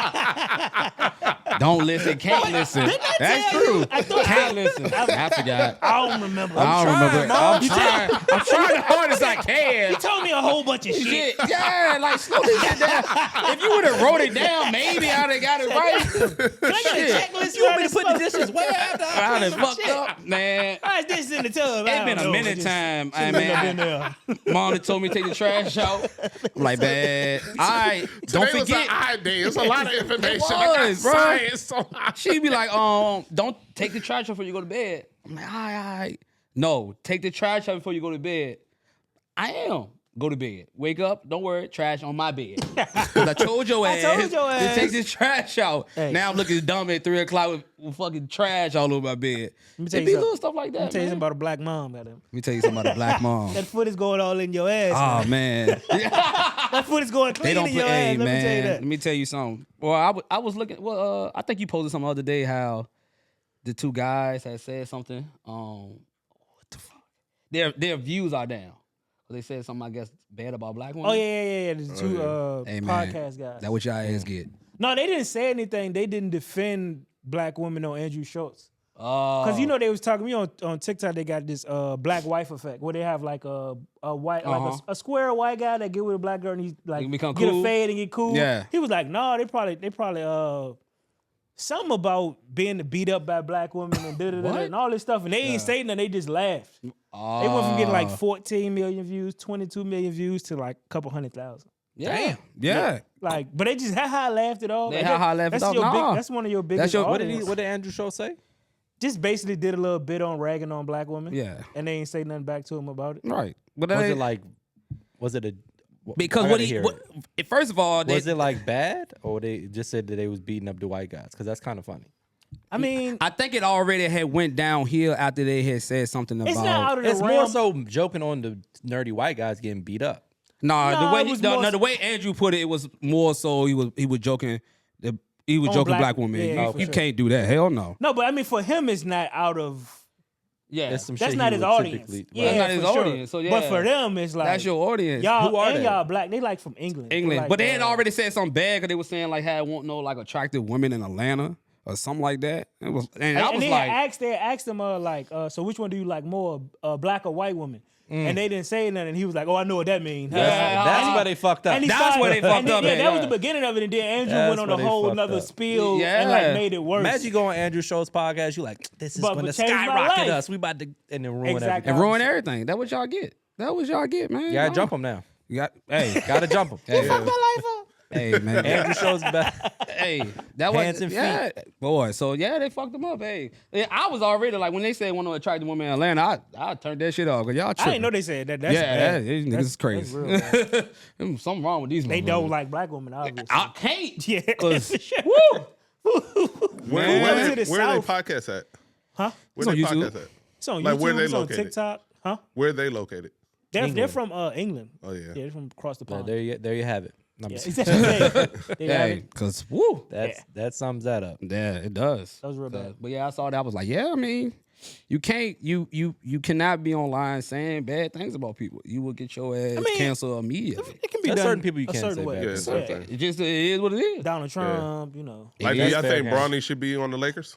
Don't listen, can't listen. That's tell you? true. I thought- Can't listen. I forgot. I don't remember. I don't remember. Mom. I'm trying. I'm trying the hardest I can. He told me a whole bunch of shit. Yeah, like slow this shit down. If you would have wrote it down, maybe I'd have got it right. Can I get a checklist? You want me to put the dishes way after I'd have fucked shit. up, man. Why is this in the tub? It's been a minute time. I Man, mean, Mom had told me to take the trash out. I'm like, bad. All right, don't Today was an forget. eye day. It's a lot of information. It I got was, bro. science. She'd be like, don't take the trash out before you go to bed. I'm like, all right. No, take the trash out before you go to bed. I am. Go to bed. Wake up. Don't worry. Trash on my bed. Because I told your ass. told your to ass. take this trash out. Hey. Now I'm looking dumb at 3 o'clock with fucking trash all over my bed. me tell It you be something. little stuff like Let me that, tell you man. something about a black mom. Goddamn. Let me tell you something about a black mom. That foot is going all in your ass. Oh man, That foot is going they clean don't in play. your Hey ass. Let me tell you man, that. let me tell you something. Well, I was looking. Well, I think you posted something the other day how the 2 guys had said something. What the fuck? Their views are down. They said something, I guess, bad about black women. Oh yeah. The two Hey, man. podcast guys. That what y'all ass get. No, they didn't say anything. They didn't defend black women on Andrew Schultz. Oh. Cause you know they was talking to me on TikTok. They got this black wife effect where they have like a white like a square white guy that get with a black girl and he's like He become get cool? a fade and get cool. Yeah. He was like, no, they probably something about being beat up by black women and and all this stuff, and they ain't saying nothing. They just laughed. They went from getting like 14 million views, 22 million views to like a couple 100,000. Yeah. Yeah. Like, but they just laughed it off. They Like, ha-ha laughed it that's off. your Nah. that's one of your biggest. your- What audience. did Andrew Schultz say? Just basically did a little bit on ragging on black women. Yeah. And they ain't say nothing back to him about it. Right. But Was they- it like? Was it a? because I what gotta he hear what, it. first of all, Was it like bad, or they just said that they was beating up the white guys? Because that's kind of funny. I mean, I think it already had went downhill after they had said something about it's not out of the It's realm. more so joking on the nerdy white guys getting beat up. Nah, No, the way it was more the way Andrew put it, it was more so he was joking. He was On joking black- black women. yeah, you for you sure. can't do that. Hell no. No, but I mean, for him, it's not out of. Yeah. That's some That's shit not he his would audience. typically- Yeah, That's not his for sure. audience, so But yeah. for them, it's like That's your audience. y'all Who are and they? y'all black. They like from England. England, Like, but they had already said something bad because they were saying like, "Hey, I won't know like attractive women in Atlanta or something like that." It was, and I And was they like, asked them like, so which one do you like more, black or white women? And they didn't say nothing. And he was like, oh, I know what that means. That's where they fucked up. And he That's started- where they fucked and then- up Yeah, at, that was yeah. the beginning of it. And then Andrew That's went on where a they whole fucked nother up. spiel Yeah. and like made it worse. Imagine you go on Andrew Schultz's podcast. You like, this is But going to changed my skyrocket life. us. We about to and then ruin Exactly. everything. and ruin everything. That what y'all get. That what y'all get, man. You gotta No. jump him now. You got, hey, Gotta jump him. hey, my life up. hey, man. Andrew Schultz back. Hey, that was Hands and yeah, boy. So yeah, they fucked them up. Hey, yeah, I was already like when they said one of the attractive women in Atlanta, I turned that shit off because y'all I tripping. didn't know they said that. That's yeah, bad. these niggas That's- is crazy. that's real bad. Something wrong with these. They motherfuckers. don't like black women, obviously. I can't. Yeah. 'Cause- Woo! Where to the they South. podcast at? Huh? Where It's they on YouTube. podcast at? It's on Like, YouTube. where they It's on located? TikTok. Huh? Where they located? They're from England. Oh yeah. Yeah, they're from across the pond. There you have it. I'm Yeah, just- exactly. They have Hey, it. cause woo. that sums that up. Yeah, it does. That was real bad. But yeah, I saw that. I was like, yeah, I mean, you can't, you cannot be online saying bad things about people. You will get your ass canceled immediately. It can be There's done certain people you a can't certain say way. bad Yeah, things. certain things. It just it is what it is. Donald Trump, you know. Like, do That's y'all fair think game. Bronny should be on the Lakers?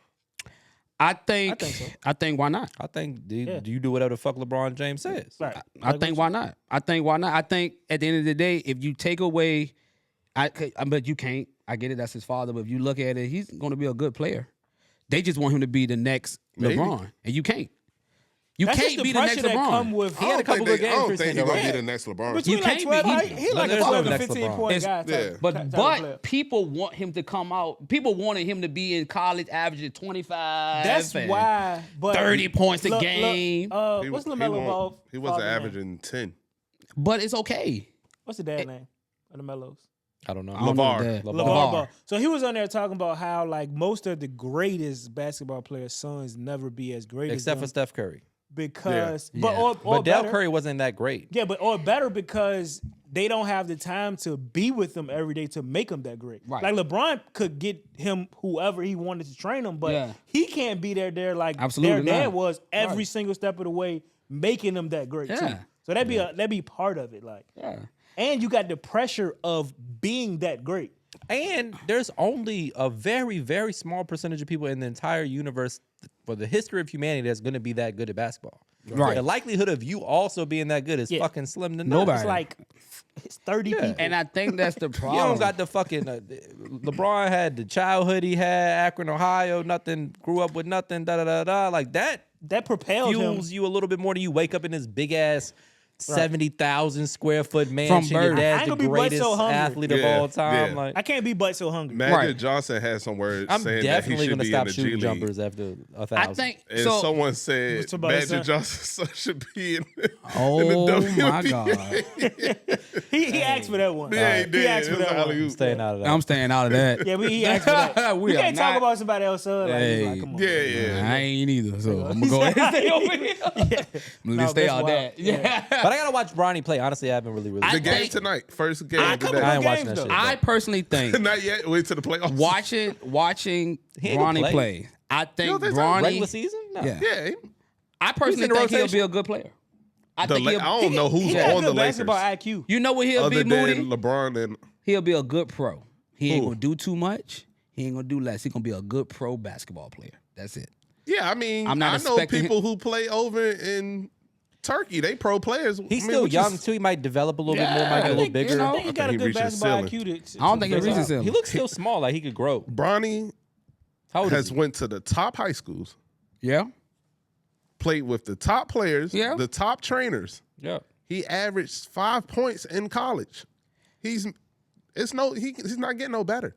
I think so. I think why not? I think do Yeah. you do whatever the fuck LeBron James says? Right. I think why not? I think why not? I think at the end of the day, if you take away, but you can't. I get it. That's his father. But if you look at it, he's going to be a good player. They just want him to be the next Maybe. LeBron, and you can't. You That's can't just be the next pressure that come LeBron. with. He had a couple good games I don't recently, think he's gonna right? be the next LeBron. Between You like can't 12, be. he like a There's 12 to next 15 LeBron. point It's- guy. yeah. Type, But type of player. but people want him to come out. People wanted him to be in college, averaging 25. That's and why. But 30 points a look, game. what's LaMelo Ball? He wasn't father name? averaging 10. But it's okay. What's the dad name of the Mellows? I don't know. I don't know LeVar. that. LeVar. LeVar Ball. So he was on there talking about how like most of the greatest basketball players' sons never be as great Except for as them Steph Curry. because, Yeah. but Yeah. or But Dell better, Curry wasn't that great. yeah, but or better because they don't have the time to be with them every day to make them that great. Right. Like LeBron could get him whoever he wanted to train him, but Yeah. he can't be there like Absolutely their dad not. was every Right. single step of the way, making them that great too. Yeah. So that'd be part of it, like. Yeah. And you got the pressure of being that great. And there's only a very, very small percentage of people in the entire universe for the history of humanity that's going to be that good at basketball. Right. The likelihood of you also being that good is Yeah. fucking slim to none. Nobody. It's like it's 30 people. And I think that's the You problem. don't got the fucking LeBron had the childhood he had, Akron, Ohio, nothing, grew up with nothing, da da da da. Like that that propelled him. fuels you a little bit more than you wake up in this big ass 70,000 square foot mansion. Your birth. I dad's ain't the gonna be but greatest so hungry. athlete of Yeah, all time. yeah. Like I can't be but so hungry. Magic Right. Johnson had some words I'm saying that he definitely should gonna be in stop the G shooting League. jumpers after 1,000. I think And so. someone said What's about his Magic son? Johnson's son should be in, Oh in the my WNBA. God! He asked for that one. Yeah, he did. He asked for It was that one. alley-oop. Staying out of that. I'm staying out of that. Yeah, he asked for that. We We are can't not- talk about somebody else, son. Like, he's like, Hey. come on. Yeah, yeah. I ain't either, so I'm gonna go ahead and stay over here. I'm gonna No, just stay that's out wild. that. Yeah. But I gotta watch Bronny play. Honestly, I haven't really. The I game think- tonight, first game I of the couple I day. ain't watching that games, shit. though. I personally think Not yet. Wait till the playoffs. watching He ain't gonna Bronny play. play. I think don't think so? Bronny. regular season. No. Yeah. Yeah, I personally in the think he'll rotation? be a good player. I the think I he'll, don't know who's He got on the good basketball Lakers IQ. you know what he'll other be, than Moody? LeBron and He'll be a good pro. He ain't Who? gonna do too much. He ain't gonna do less. He gonna be a good pro basketball player. That's it. yeah. I mean, I'm not I know expecting people who play over in Turkey. They pro players. He's still young too. He might develop a little bit more. Might get a little think, bigger. you know, I think he got a he good reached his basketball ceiling. IQ. I don't think he reaches him. He looks still small. Like he could grow. Bronny How old is has he? went to the top high schools, Yeah. played with the top players, Yeah. the top trainers. Yeah. He averaged 5 points in college. he's not getting no better.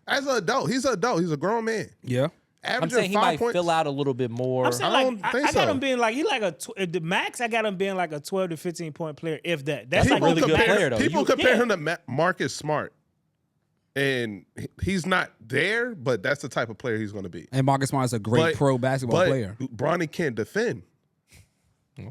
As an adult, he's an adult. He's a grown man. Yeah. I'm Averaging saying he 5 might points. fill out a little bit more. I'm saying I like don't think I got so. him being like the max. I got him being like a 12 to 15 point player, if that. That's People like really good player, though. People You- compare yeah. him to Marcus Smart, and he's not there, but that's the type of player he's going to be. And Marcus Smart is a great pro basketball player. Bronny can't defend.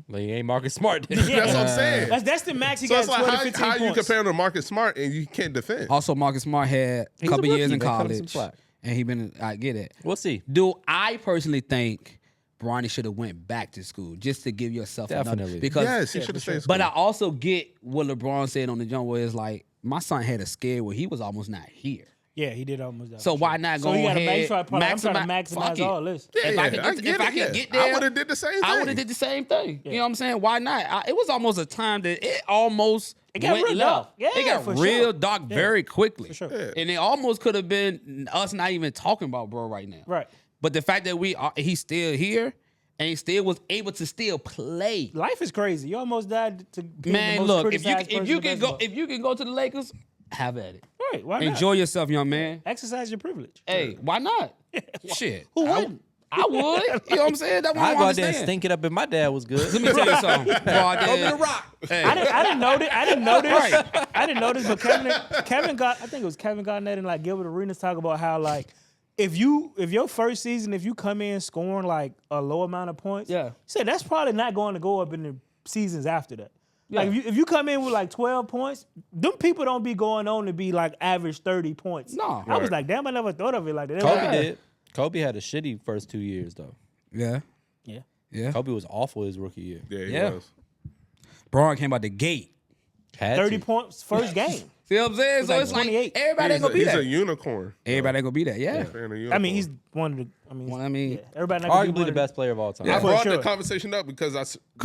Well, he ain't Marcus Smart. That's what I'm saying. That's the max he So got. it's like 12 to 15 how you points. compare him to Marcus Smart and you can't defend. Also, Marcus Smart had a He's a couple years rookie, in man. Cut him some college, slack. and he been. I get it. We'll see. Do I personally think Bronny should have went back to school just to give yourself Definitely. another? Because Yes, he should have stayed. But I also get what LeBron said on the jump where it's like my son had a scare where he was almost not here. Yeah, he did almost that. So why not go So he got to ahead? make sure I'm trying to fuck maximize it. all this. If I could get there, I would have did the same thing. I would have did the same thing. You know what I'm saying? Why not? It was almost a time that it almost got went real left. dark. Yeah, it got for real sure. dark very quickly. For sure. Yeah. And it almost could have been us not even talking about bro right now. Right. But the fact that he's still here and he still was able to still play. Life is crazy. You almost died to be Man, the most look, if criticized you person in basketball. can go to the Lakers, have at it. Right, why not? Enjoy yourself, young man. Exercise your privilege. Hey, why not? Shit. Who wouldn't? I would. You know what I'm saying? That's what I I go out there and understand. stink it up if my dad was good. Let me tell you something. Go rock. Hey. I didn't know this. I didn't know this, but Kevin got. I think it was Kevin Garnett and like Gilbert Arenas talk about how like if your first season, if you come in scoring like a low amount of points, Yeah. he said that's probably not going to go up in the seasons after that. Yeah. Like if you come in with like 12 points, them people don't be going on to be like average 30 points. No. I was like, damn, I never thought of it like that. Kobe did. Kobe had a shitty first 2 years though. Yeah. Yeah. Yeah. Kobe was awful his rookie year. Yeah, he Yeah. was. Braun came out the gate. Had 30 to. points first game. See what I'm saying? So like it's like 28. everybody ain't gonna be He's that. a unicorn. Everybody ain't gonna be that. Yeah. Fan of unicorn. I mean, he's one of the. Well, I mean, yeah, everybody not gonna be Arguably one the of best player of all time. I for brought sure. the conversation up because me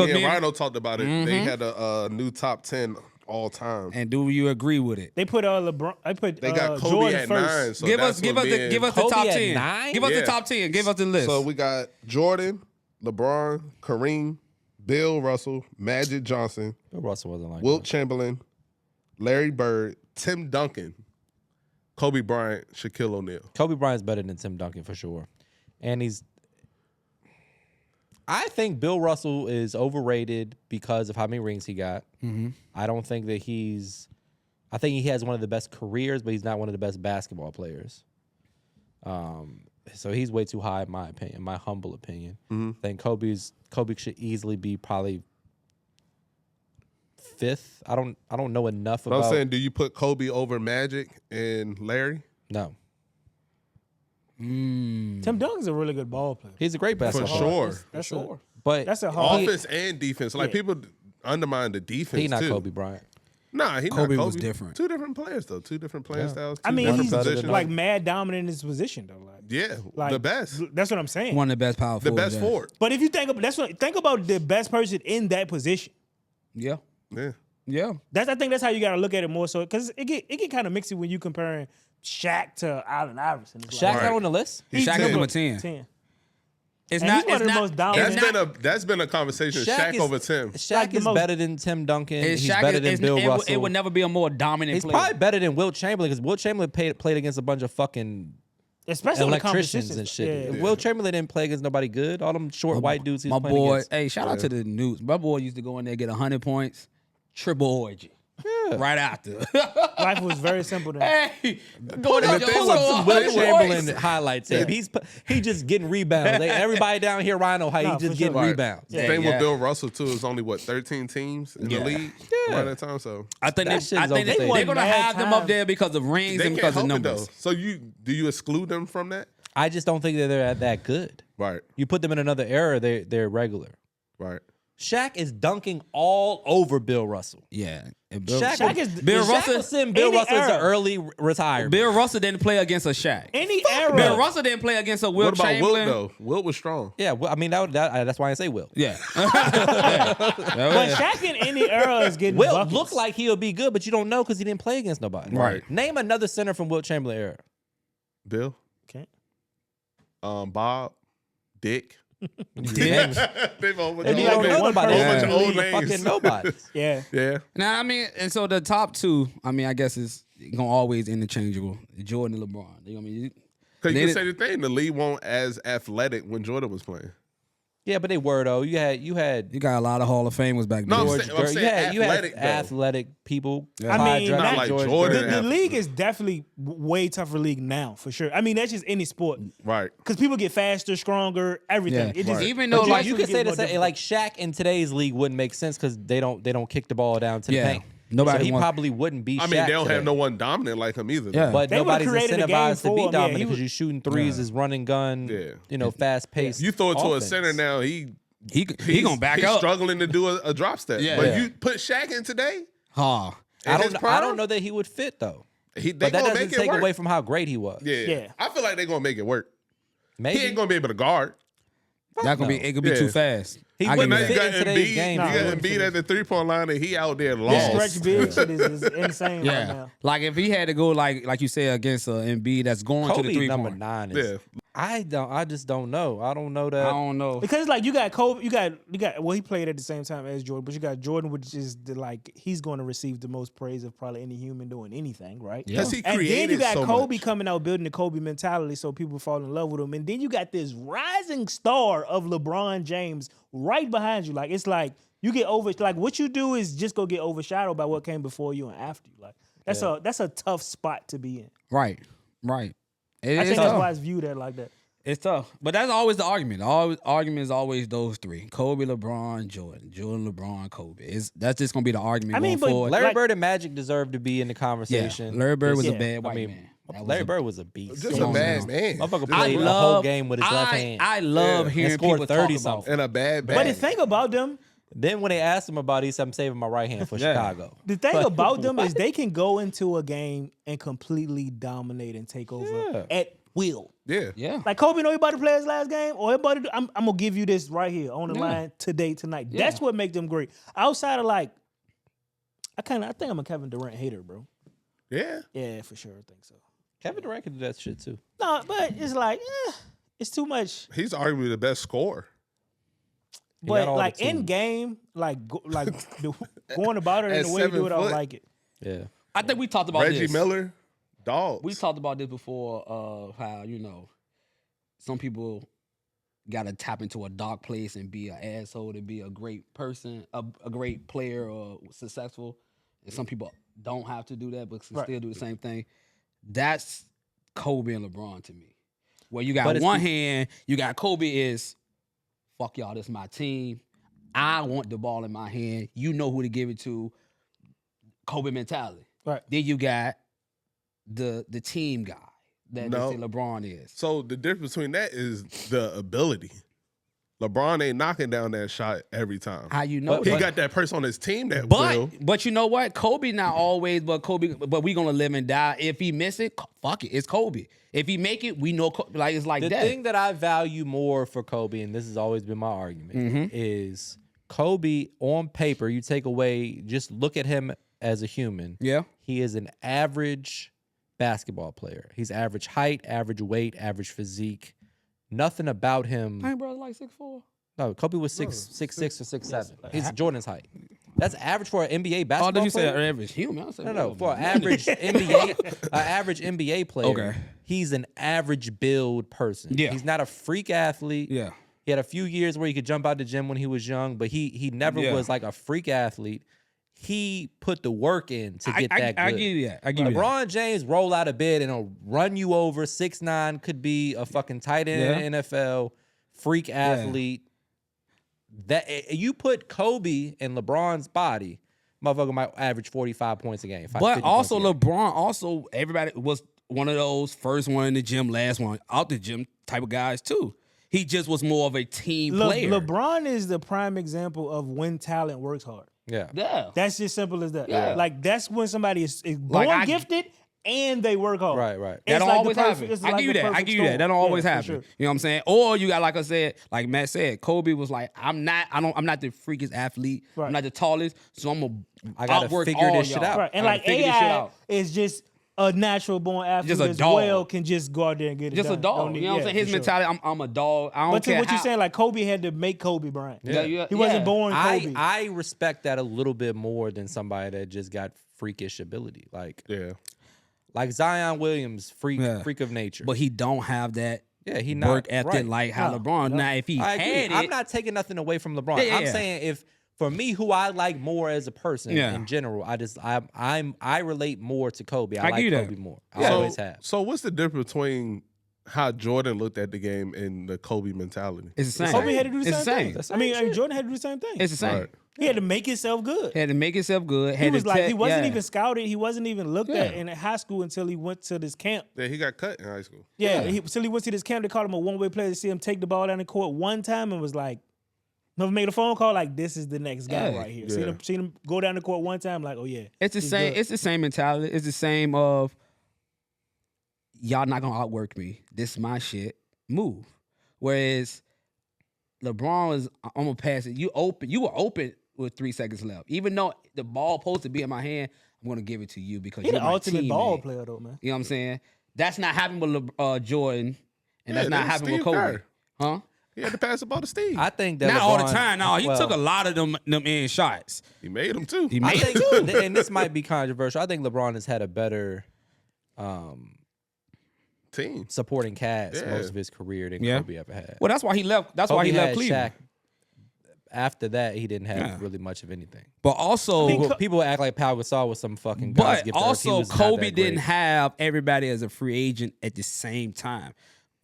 me and and- Rhino talked about it. They had a new top 10 all time. and do you agree with it? They put LeBron. I put They got Kobe Jordan at first. 9. So give us that's give what us me the and- give us the Kobe top at 10. 9? Give us Yeah. the top 10. Give us the list. So we got Jordan, LeBron, Kareem, Bill Russell, Magic Johnson, Bill Russell wasn't like Wilt that. Chamberlain, Larry Bird, Tim Duncan, Kobe Bryant, Shaquille O'Neal. Kobe Bryant's better than Tim Duncan for sure. And I think Bill Russell is overrated because of how many rings he got. I don't think that I think he has one of the best careers, but he's not one of the best basketball players. So he's way too high in my opinion, my humble opinion. I think Kobe should easily be probably fifth. I don't know enough But about. I'm saying, do you put Kobe over Magic and Larry? No, Tim Duncan's a really good ball player. he's a great For basketball. sure. That's sure. But That's a hard. Offense and defense. Like, Yeah. people undermine the defense, He not too. Kobe Bryant. Nah, he Kobe not was Kobe. different. Two different players, though. Two different playing styles. I Two mean, different he's positions. like mad dominant in his position though. Like, Yeah, like the best. That's what I'm saying. One of the best power The forwards. best forward. But if you think about the best person in that position. Yeah. Yeah. Yeah. I think that's how you got to look at it more so because it get kind of mixy when you comparing Shaq to Allen Iverson. It's Shaq like, not on the list. Shaq is number 10. 10. It's And not he's one it's of the not- most dominant. it's That's been a conversation. Shaq is- over Tim. Shaq Like the is most- better than Tim Duncan. it's He's Shaq better is- than it's- Bill it, Russell. It would never be a more dominant He's player. probably better than Wilt Chamberlain because Wilt Chamberlain played against a bunch of fucking Especially when the electricians competition- and shit. Yeah. Wilt Chamberlain didn't play against nobody good. All them short white dudes he's My playing boy, against. hey, shout out to the news. My boy used to go in there, get 100 points, triple orgy. Right after. Life was very simple then. Hey, go to Pull up some Wilt Chamberlain highlights. Yeah. He just getting rebounds. Everybody down here, Rhino, how he No, just for getting sure. rebounds. Yeah. Thing yeah. with Bill Russell too is only 13 teams in the league Yeah. around that time. So I think That shit is they're overstated. going to Mad have them up time. there because of rings they and can't because of help it though. numbers. So do you exclude them from that? I just don't think that they're that good. Right. You put them in another era, they're regular. Right. Shaq is dunking all over Bill Russell. Yeah. And Bill, Shaq is Bill Shaq Russell- was sending Bill any Russell as an era. early retirement. Bill Russell didn't play against a Shaq. Any era. Bill Russell didn't play against a Will What about Wilt Chamberlain. though? Wilt was strong. Yeah, well, I mean that's why I say Will. Yeah. But Shaq in any era is getting Will buckets. look like he'll be good, but you don't know because he didn't play against nobody. Right. Name another center from Wilt Chamberlain era. Bill, Okay. Bob, Dick. Dick. They've all They be don't like know one nobody. person in the league. Fucking nobody. Yeah. Yeah. Now, I mean, and so the top two, I mean, I guess it's gonna always interchangeable. Jordan and LeBron. You know what I mean? Because you They can say the thing, the league won't as athletic when Jordan was playing. Yeah, but they were though. You had You got a lot of Hall of Famers back No, then. I'm George saying- Gervin. You had athletic, though. athletic people. Yeah. I Clyde mean, Drexler, not like George Jordan. Gervin. The league is definitely way tougher league now, for sure. I mean, that's just any sport. Right. Because people get faster, stronger, everything. Yeah. It just, Even But though, you, like, you could say the same. Like Shaq in today's league wouldn't make sense because they don't kick the ball down to the Yeah. paint. Nobody so he wants- probably wouldn't be. I mean, Shaq they don't today. have no one dominant like him either. Yeah. But They would've nobody's created a game incentivized to for be him. Yeah, dominant he because would- you're shooting threes, is running gun. Yeah. You know, fast paced. You throw it to a center now, he gonna back he's up. struggling to do a drop step. Yeah. But Yeah. you put Shaq in today, Huh. in his I prime, don't know that he would fit though. They But that gonna doesn't make it take work. away from how great he was. Yeah. Yeah. I feel like they're gonna make it work. Maybe He ain't gonna be able to guard. That could be. It could be Yeah. too fast. He I wouldn't give Now you you fit that. got in today's Embiid. game. You Nah, got he wouldn't Embiid fit at the 3-point line, and he out there the lost. stretch big shit is insane right Yeah. now. Like if he had to go like you said against Embiid that's going to Kobe the 3-point. number 9 is. Yeah. I just don't know. I don't know that. I don't know. Because like you got Kobe, you got well, he played at the same time as Jordan, but you got Jordan, which is he's going to receive the most praise of probably any human doing anything, right? Yeah. Because he And then created you got so Kobe much. coming out building the Kobe mentality, so people fall in love with him. And then you got this rising star of LeBron James right behind you. Like it's like you get like what you do is just go get overshadowed by what came before you and after you. Like that's a tough spot to be in. Right. It I is think that's tough. why it's viewed at like that. It's tough. But that's always the argument. The argument is always those three. Kobe, LeBron, Jordan. Jordan, LeBron, Kobe. That's just gonna be the argument I mean, going but forward. Larry like- Bird and Magic deserve to be in the Yeah. conversation. Larry Bird was Yeah. a bad I white mean, man. That was Larry a- Bird was a beast. Just Come a on bad now. man. Motherfucker Just played a- the whole game with his left hand. I love Yeah. hearing And scored people 30 talk about. something. and a bad But the bag. thing about them, Then when they asked him about it, he said, I'm saving my right hand for Yeah. Chicago. the thing Like, about them is what? they can go into a game and completely dominate and take over Yeah. at will. Yeah. Yeah. Like Kobe know he about to play his last game, or he about to, I'm gonna give you this right here on the Yeah. line today, tonight. Yeah. That's what makes them great. Outside of like, I think I'm a Kevin Durant hater, bro. Yeah. Yeah, for sure, I think so. Kevin Durant can do that shit too. No, but it's like, it's too much. He's arguably the best scorer. He got But all the like in tools. game, like going about it in At the way you do 7 it, I don't foot. like it. Yeah. I think we talked about Reggie this. Miller, dogs. We talked about this before, how, some people gotta tap into a dark place and be an asshole to be a great person, a great player or successful. And some people don't have to do that, but can Right. still do the same thing. That's Kobe and LeBron to me. Where you But got it's one hand, you got Kobe is, fuck y'all, this is my team. I want the ball in my hand. You know who to give it to. Kobe mentality. Right. Then you got the team guy that No. they say LeBron is. So the difference between that is the ability. LeBron ain't knocking down that shot every time. How you know? He that? got that person on his team that will. But you know what? Kobe not always, but we gonna live and die. If he miss it, fuck it, it's Kobe. If he make it, we know like it's like The that. thing that I value more for Kobe, and this has always been my argument, is Kobe on paper, you take away, just look at him as a human. Yeah. He is an average basketball player. He's average height, average weight, average physique. Nothing about him. My brother like 6'4". No, Kobe was 6'6" or 6'7". He's Jordan's height. That's average for an NBA basketball Oh, did you say player. average human? I said, No, whatever. for an average NBA player, Okay. he's an average build person. Yeah. He's not a freak athlete. Yeah. He had a few years where he could jump out the gym when he was young, but he never Yeah. was like a freak athlete. He put the work in to get that good. I give you that. I give you that. LeBron James roll out of bed and he'll run you over. 6'9", could be a fucking tight end in the NFL, freak athlete. That you put Kobe in LeBron's body, motherfucker might average 45 points a game. 50 But points also a game. LeBron, also everybody was one of those first one in the gym, last one out the gym type of guys too. He just was more of a team player. LeBron is the prime example of when talent works hard. Yeah. Yeah. That's just simple as that. Yeah. Like that's when somebody is born I- gifted and they work hard. Right, right. It's That don't like the always perfect- happen. it's I like give you the that. I perfect give you that. storm. That don't always Yeah, for happen. sure. You know what I'm saying? Or you got, like I said, like Matt said, Kobe was like, I'm not the freakest athlete. Right. I'm not the tallest, so I'm gonna I gotta outwork figure all this shit y'all. out. Right. And I gotta like figure this shit AI out. is just a natural born athlete Just a as dog. well can just go out there and get it Just done. a dog. Don't You need- know what I'm yeah, saying? His for sure. mentality, I'm a dog. I don't But to care what you're how- saying, like Kobe had to make Kobe Bryant. Yeah. He wasn't born Kobe. I respect that a little bit more than somebody that just got freakish ability. Like Zion Williams, freak of nature. But he don't have that he not work ethic right. like how No, LeBron. no. Now, if he I agree. had it, I'm not taking nothing away from LeBron. Yeah, I'm yeah. saying if for me, who I like more as a person Yeah. in general, I relate more to Kobe. I I like give you Kobe that. more. I always have. So what's the difference between how Jordan looked at the game and the Kobe mentality? it's the same. Kobe had to do the It's same the thing. same. I mean, Jordan had to do the same thing. It's the same. Right. He had to make himself good. Had to make himself good. He Had was to like, te- he wasn't yeah. even scouted. He wasn't even looked at Yeah. in high school until he went to this camp. Yeah, he got cut in high school. Yeah, until he went to this camp. They called him a one-way player to see him take the ball down the court one time and was like, never made a phone call like, this is the next guy Yeah. right here. Yeah. Seen him go down the court one time like, oh yeah. It's the he's same. good. It's the same mentality. It's the same of y'all not gonna outwork me. This is my shit. Move. Whereas LeBron was, I'm gonna pass it. You were open with 3 seconds left. Even though the ball supposed to be in my hand, I'm gonna give it to you because He you're the my ultimate ball teammate. player though, man. You know what I'm saying? That's not happening with Jordan, and that's not then happening with Steve Kobe. Kerr. Huh? He had to pass the ball to Steve. I think that Not all the LeBron- time. No, he well, took a lot of them in shots. He made them too. He I made think, and this might be controversial. I think LeBron has had a better Team. supporting cast Yeah. most of his career than Yeah. Kobe ever had. Well, that's why he left. That's Kobe why he had left Cleveland. Shaq. After that, he didn't have Yeah. really much of anything. But also, People act like Pau Gasol was some fucking God's but gift to earth. He also was not Kobe that didn't great. have everybody as a free agent at the same time.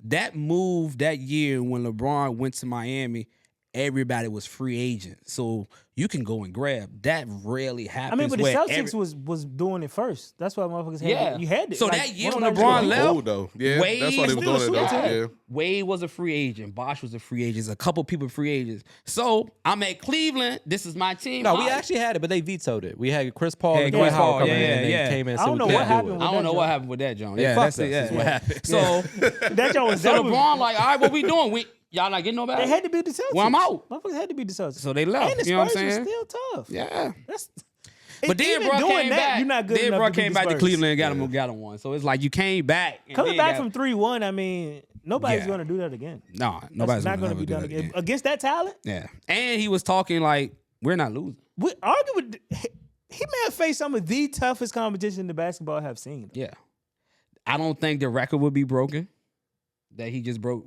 That move that year when LeBron went to Miami, everybody was free agent. So you can go and grab. That rarely happens. I mean, but the where Celtics was doing it first. That's why motherfuckers had Yeah. to, you had to. So like, that year once when nobody LeBron do it, left, Old though. Yeah, Wade that's why they was still doing it a though. superstar. Yeah. Wade was a free agent. Bosh was a free agent. A couple people free agents. So I'm at Cleveland. This is my team. No, we actually had it, but they vetoed it. We had Chris Paul Yeah, and Chris Dwight Howard Paul, coming yeah, in and yeah. they came in and I said don't we know couldn't what do happened it. with I don't that know what joint. happened with that, John. They Yeah, fucked that's it. us, Yeah. is what happened. So, That joint was so that was- LeBron like, all right, what we doing? Y'all not getting no better. They had to beat the Celtics. Well, I'm out. Motherfuckers had to beat the Celtics. So they left. And the You know what I'm Spurs saying? was still tough. Yeah. That's. But then even bro doing came that, back. You're not good Then enough bro to beat came the back to Spurs. Cleveland and got him one. So it's like you came back. and Coming then back got- from 3-1, I mean, nobody's Yeah. going to do that again. No, That's nobody's not gonna going to be ever done do that again. Against that talent, Yeah. And he was talking like, we're not losing. we argue with. He may have faced some of the toughest competition the basketball have seen. Yeah. I don't think the record would be broken. That he just broke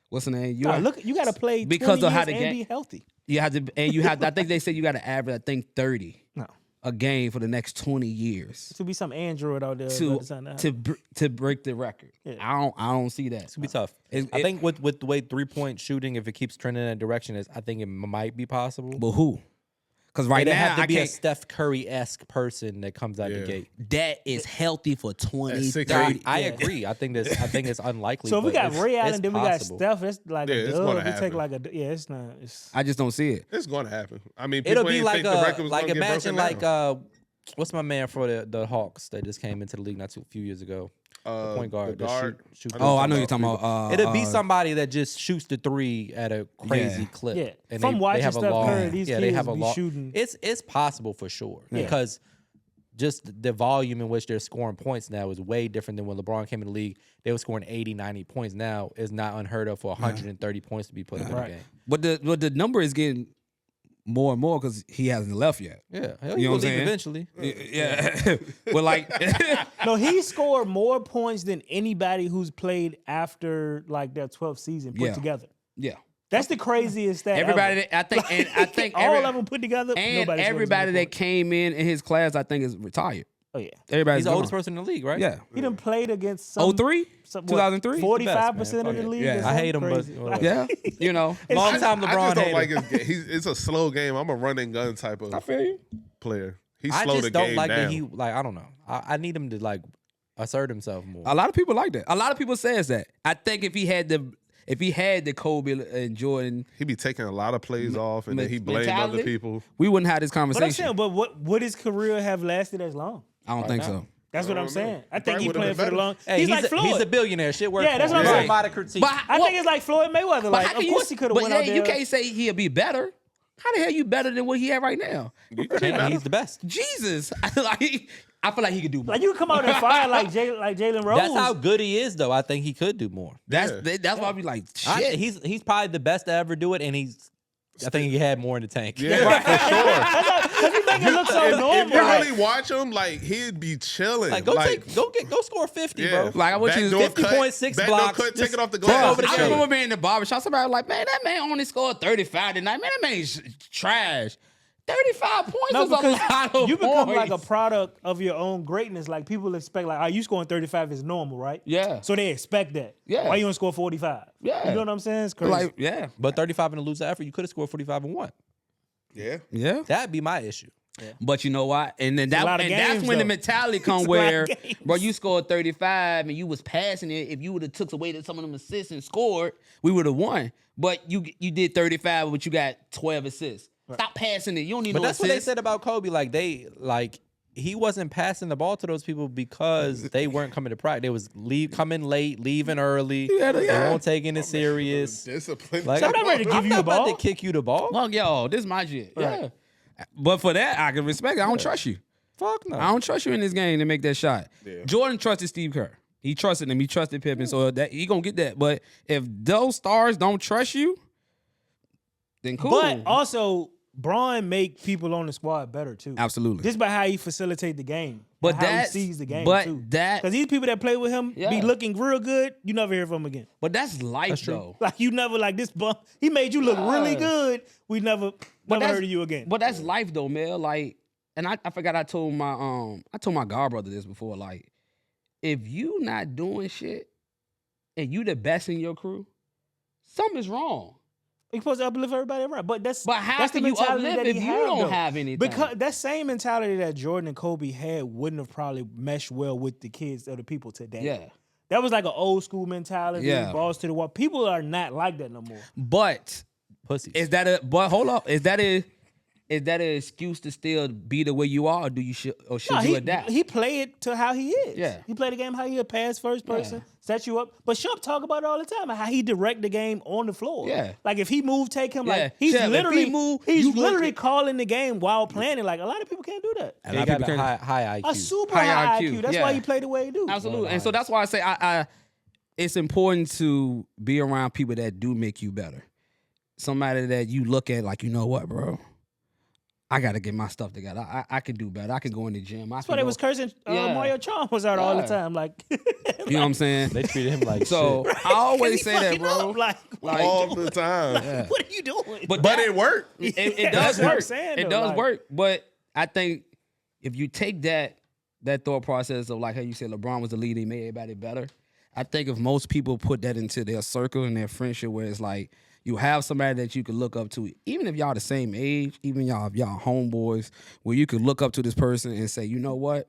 what's the name? Nah, look, you got to play Because 20 of how years the and game- be healthy. You have to I think they said you gotta average, I think 30 No, a game for the next 20 years to be some android out there to by the time that to happens. to break the record. Yeah. I don't see that. It's gonna be tough. It- I it- think with the way 3-point shooting, if it keeps trending in that direction, I think it might be possible. But who? Because right It'd now have to I be a can't. Steph Curry-esque person that comes out Yeah. the gate. That is healthy for 20, At 6'8". 30. I Yeah. agree. I think it's unlikely. So if we but got Ray it's Allen, then we got possible. Steph. That's like Yeah, a it's dub. gonna We take happen. like a it's not. It's, I just don't see it. It's going to happen. I mean, It'll people be ain't like think the record was like gonna get imagine broken like down. what's my man for the Hawks that just came into the league not too few years ago. The point guard. the that guard. shoot Oh, I know you're talking about. It'll be somebody that just shoots the three at a crazy Yeah. clip. Yeah. And From watching have a Steph long, Curry, these yeah, they kids have a be long. shooting. It's possible for sure because just the volume in which they're scoring points now is way different than when LeBron came in the league. They were scoring 80, 90 points. Now is not unheard of for 130 points to be put up in a game. But the number is getting more and more because he hasn't left yet. Yeah, You hell, know you what I'm will leave saying? eventually. Yeah. But like, no, he scored more points than anybody who's played after like their 12th season put Yeah. together. yeah. That's the craziest stat. Everybody, ever. I think all of them put together. and nobody scored as everybody many that points. came in his class, I think, is retired. Oh yeah, Everybody's He's the gone. oldest person in the league, right? Yeah. he done played against some 03? 2003? 45% of the Yeah. league. Yeah. or I hate something him, but crazy. whatever. Yeah. You know. Long time I LeBron just don't hater. like his game. It's a slow game. I'm a run and gun type of I feel you. player. He I slowed the just don't game like down. that he like. I don't know. I need him to like assert himself more. A lot of people like that. A lot of people says that. I think if he had the Kobe and Jordan, He be taking a lot of plays off, and then he blamed mentality? other people. we wouldn't have this But I'm conversation. saying, but would his career have lasted as long? I don't think so. That's what I'm don't know. saying. I He think probably he would've playing been for the better. long. Hey, he's like Floyd. he's a billionaire. Shit work. Yeah, that's for what him. I'm It's saying. not a critique. I think it's like Floyd Mayweather. But Like, how of can course he could have but went out there. you can't say he'll be better. How the hell you better than what he had right now? You can be better. he's the best. Jesus, like I feel like he could do more. Like you can come out and fire like Jalen Rose. That's how good he is, though. I think he could do more. That's why I be like, shit. He's probably the best to ever do it, and I think he had more in the tank. Yeah, for sure. Because you make it look so normal. If you really watch him, like he'd be chilling. Like go score 50, bro. Like I want you to 50.6 blocks. Take it off the Bro, glass. over the I game. remember being in the barbershop. Somebody was like, man, that man only scored 35 tonight. Man, that man's trash. 35 points No, is a lot of you become points. like a product of your own greatness. Like people expect, like, you scoring 35 is normal, right? Yeah. So they expect that. Yeah. Why you don't score 45? Yeah. You know what I'm saying? It's crazy. Like, yeah. But 35 in a loser effort, you could have scored 45 and won. Yeah. Yeah. That'd be my issue. But you know what? And then a lot of that's games, when the though. mentality It's come a lot where, of games. bro, you scored 35 and you was passing it. If you would have took away some of them assists and scored, we would have won. But you did 35, but you got 12 assists. Stop passing it. You don't need But no that's what they assists. said about Kobe. He wasn't passing the ball to those people because they weren't coming to practice. They was coming late, leaving early. They won't taking it serious. Discipline. Like, So I'm not ready to give I'm you not the about ball. to kick you the ball. Well, yo, this is my shit. Right. Yeah. But for that, I can respect it. I don't trust you. Fuck no. I don't trust you in this game to make that shot. Yeah. Jordan trusted Steve Kerr. He trusted him. He trusted Pippen. So that he gonna get that. But if those stars don't trust you, then cool. But also, Braun make people on the squad better too. Absolutely. Just by how he facilitate the game. But and how he that's- sees the game but too. that- Because these people that play with him Yeah. be looking real good, you never hear from him again. But that's life though. Like you never like this bum. He made you look really Yeah. good. We never that's- heard of you again. But that's life though, man. Like, and I forgot I told my godbrother this before. Like, if you not doing shit and you the best in your crew, something's wrong. You're supposed to uplift everybody around. But that's But how that's can the you mentality uplift that he if you had, don't though. have anything? Because that same mentality that Jordan and Kobe had wouldn't have probably meshed well with the kids or the people today. Yeah. That was like an old school mentality. Yeah. Balls to the wall. People are not like that no more. But Pussies. is that hold up? Is that an excuse to still be the way you are, or should No, you adapt? he played to how he is. Yeah. He played the game how he a pass first person, set you up. But Shump talk about it all the time, how he direct the game on the floor. Yeah. Like if he move, take him. Yeah. Like he's Chef, if he literally move, he's you look literally at- calling the game while planning. Like a lot of people can't do that. He got a high IQ. A super High high IQ, IQ. That's yeah. why he played the way he do. Absolutely. And so that's why I say I it's important to be around people that do make you better. Somebody that you look at like, you know what, bro? I got to get my stuff together. I can do better. I can go in the gym. That's why they was cursing Yeah. Mario Chalmers out all the Yeah. time. Like, You know what I'm saying? They treated him like So shit. I always he say that, fucking bro. up, like, all the time. what are you doing? But But that- it worked. it That's does what I'm work. saying, It though, does like- work. But I think if you take that thought process of like how you said LeBron was the leader, he made everybody better. I think if most people put that into their circle and their friendship, where it's like you have somebody that you can look up to, even if y'all the same age, even if y'all homeboys, where you could look up to this person and say, you know what,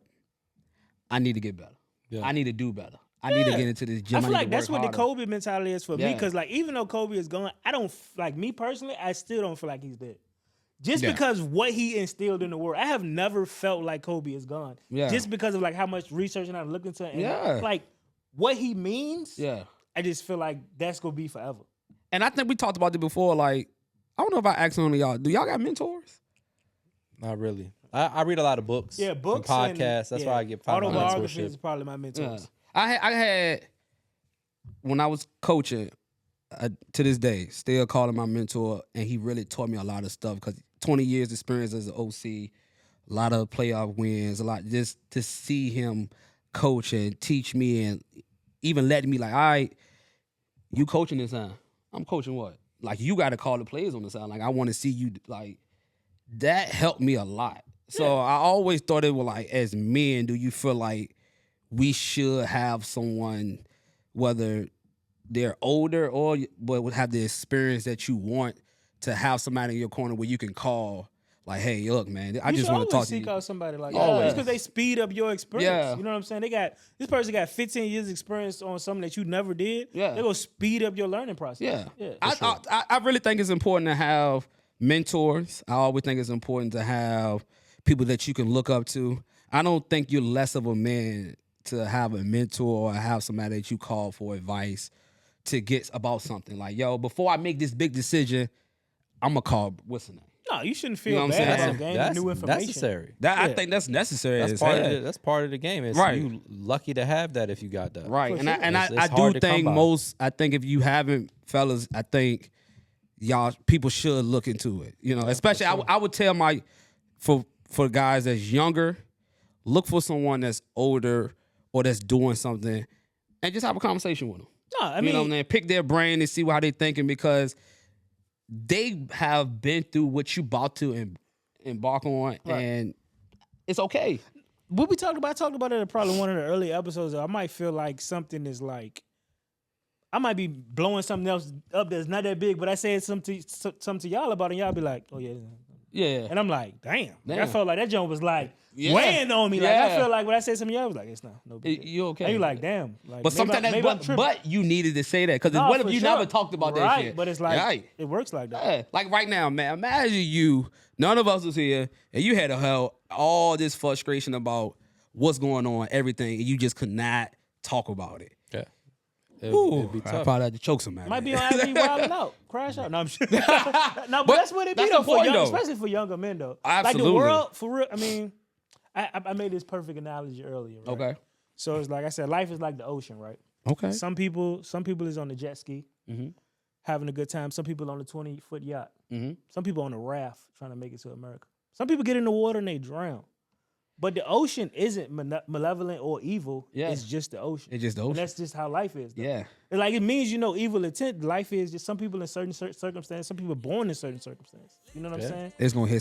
I need to get better. Yeah. I need to do better. I need to get into this gym. I feel need like to that's work what the harder. Kobe mentality is for me. Yeah. Because like even though Kobe is gone, I don't like me personally. I still don't feel like he's dead. Just Yeah. because what he instilled in the world, I have never felt like Kobe is gone. Yeah. Just because of like how much research and I've looked into, and Yeah. like what he means. Yeah. I just feel like that's gonna be forever. And I think we talked about it before. Like, I don't know if I asked one of y'all, do y'all got mentors? Not really. I read a lot of books. Yeah, books and podcasts. That's yeah, why I get find my autobiographies mentorship. is probably my mentors. I had when I was coaching to this day, still calling my mentor, and he really taught me a lot of stuff because 20 years experience as an OC, a lot of playoff wins, a lot just to see him coach and teach me and even let me like, all right, you coaching this time. I'm coaching what? Like you got to call the plays on the side. Like I want to see you like that helped me a lot. So I always thought it was like, as men, do you feel like we should have someone, whether they're older or but would have the experience that you want, to have somebody in your corner where you can call, like, hey, look, man, I You just should want to always talk to seek you. out somebody like Always. that. Just because they speed up your experience. Yeah. You know what I'm saying? This person got 15 years experience on something that you never did. Yeah. They're gonna speed up your learning process. Yeah, Yeah. I really think it's important to have mentors. I always think it's important to have people that you can look up to. I don't think you're less of a man to have a mentor or have somebody that you call for advice to get about something. Like, yo, before I make this big decision, I'm gonna call what's the name? No, you shouldn't You feel know what I'm bad saying? about gaining new information. necessary. I Yeah. think that's necessary. That's as part hell. of it. That's part of the game. It's Right. you lucky to have that if you got that. Right. For And sure. I It's do hard to come think by. I think if you haven't, fellas, I think y'all people should look into it. You know, especially I would tell for guys that's younger, look for someone that's older or that's doing something and just have a conversation with them. No, I You know what I'm mean, saying? Pick their brain and see how they thinking because they have been through what you about to embark on and it's okay. what we talked about, I talked about it in probably one of the early episodes. I might feel like something is like, I might be blowing something else up that's not that big, but I said something to y'all about it, and y'all be like, oh yeah. Yeah. And I'm like, damn. Like, I Damn. felt like that joint was like Yeah. weighing on me. Like I Yeah. feel like when I said something, y'all was like, it's not no big deal. You okay. And you like, damn. Like, But sometimes maybe I'm tripping. but you needed to say that because Nah, what if for you sure. never talked about that Right, shit? but it's like, Right. it works like that. Yeah. Like right now, man, imagine you, none of us was here, and you had to have all this frustration about what's going on, everything, and you just could not talk about it. Yeah. Ooh, It'd be I tough. probably had to choke somebody. Might be on IG wilding out, crash out. No, I'm sure. No, but But that's what it be that's though for important, young, though. especially for younger men though. Absolutely. Like the world, for real. I mean, I made this perfect analogy earlier. Right? Okay. So it's like I said, life is like the ocean, right? Okay. Some people is on the jet ski, having a good time. Some people on the 20-foot yacht. Some people on a raft trying to make it to America. Some people get in the water and they drown. But the ocean isn't malevolent or evil. Yeah. It's just the ocean. It's just the And ocean. that's just how life is. Though. Yeah. It's like it means evil intent. Life is just some people in certain circumstances. Some people born in certain circumstances. You know what I'm saying? It's gonna hit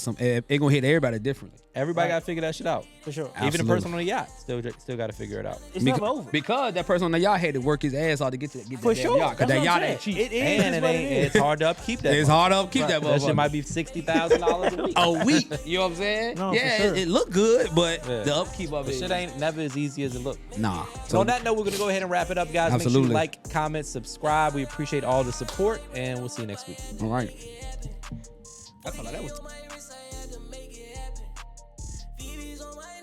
it's gonna hit everybody differently. Everybody got to figure that shit out. For sure. Even the Absolutely. person on the yacht still got to figure it out. It's never over. Because that person on the yacht had to work his ass off to get that For damn sure. yacht. Because That's that what I'm yacht ain't saying. cheap. It is And what it is. it's hard to upkeep that. It's money. hard to upkeep that That shit motherfucker. might be $60,000 a week. A week. You know what I'm saying? No, for yeah, sure. it looked good, but Yeah. the upkeep of The it. shit ain't never as easy as it looks. Nah. So on that note, we're gonna go ahead and wrap it up, guys. Make sure Absolutely. you like, comment, subscribe. We appreciate all the support, and we'll see you next week. All right. I felt like that was. Phoebe's on my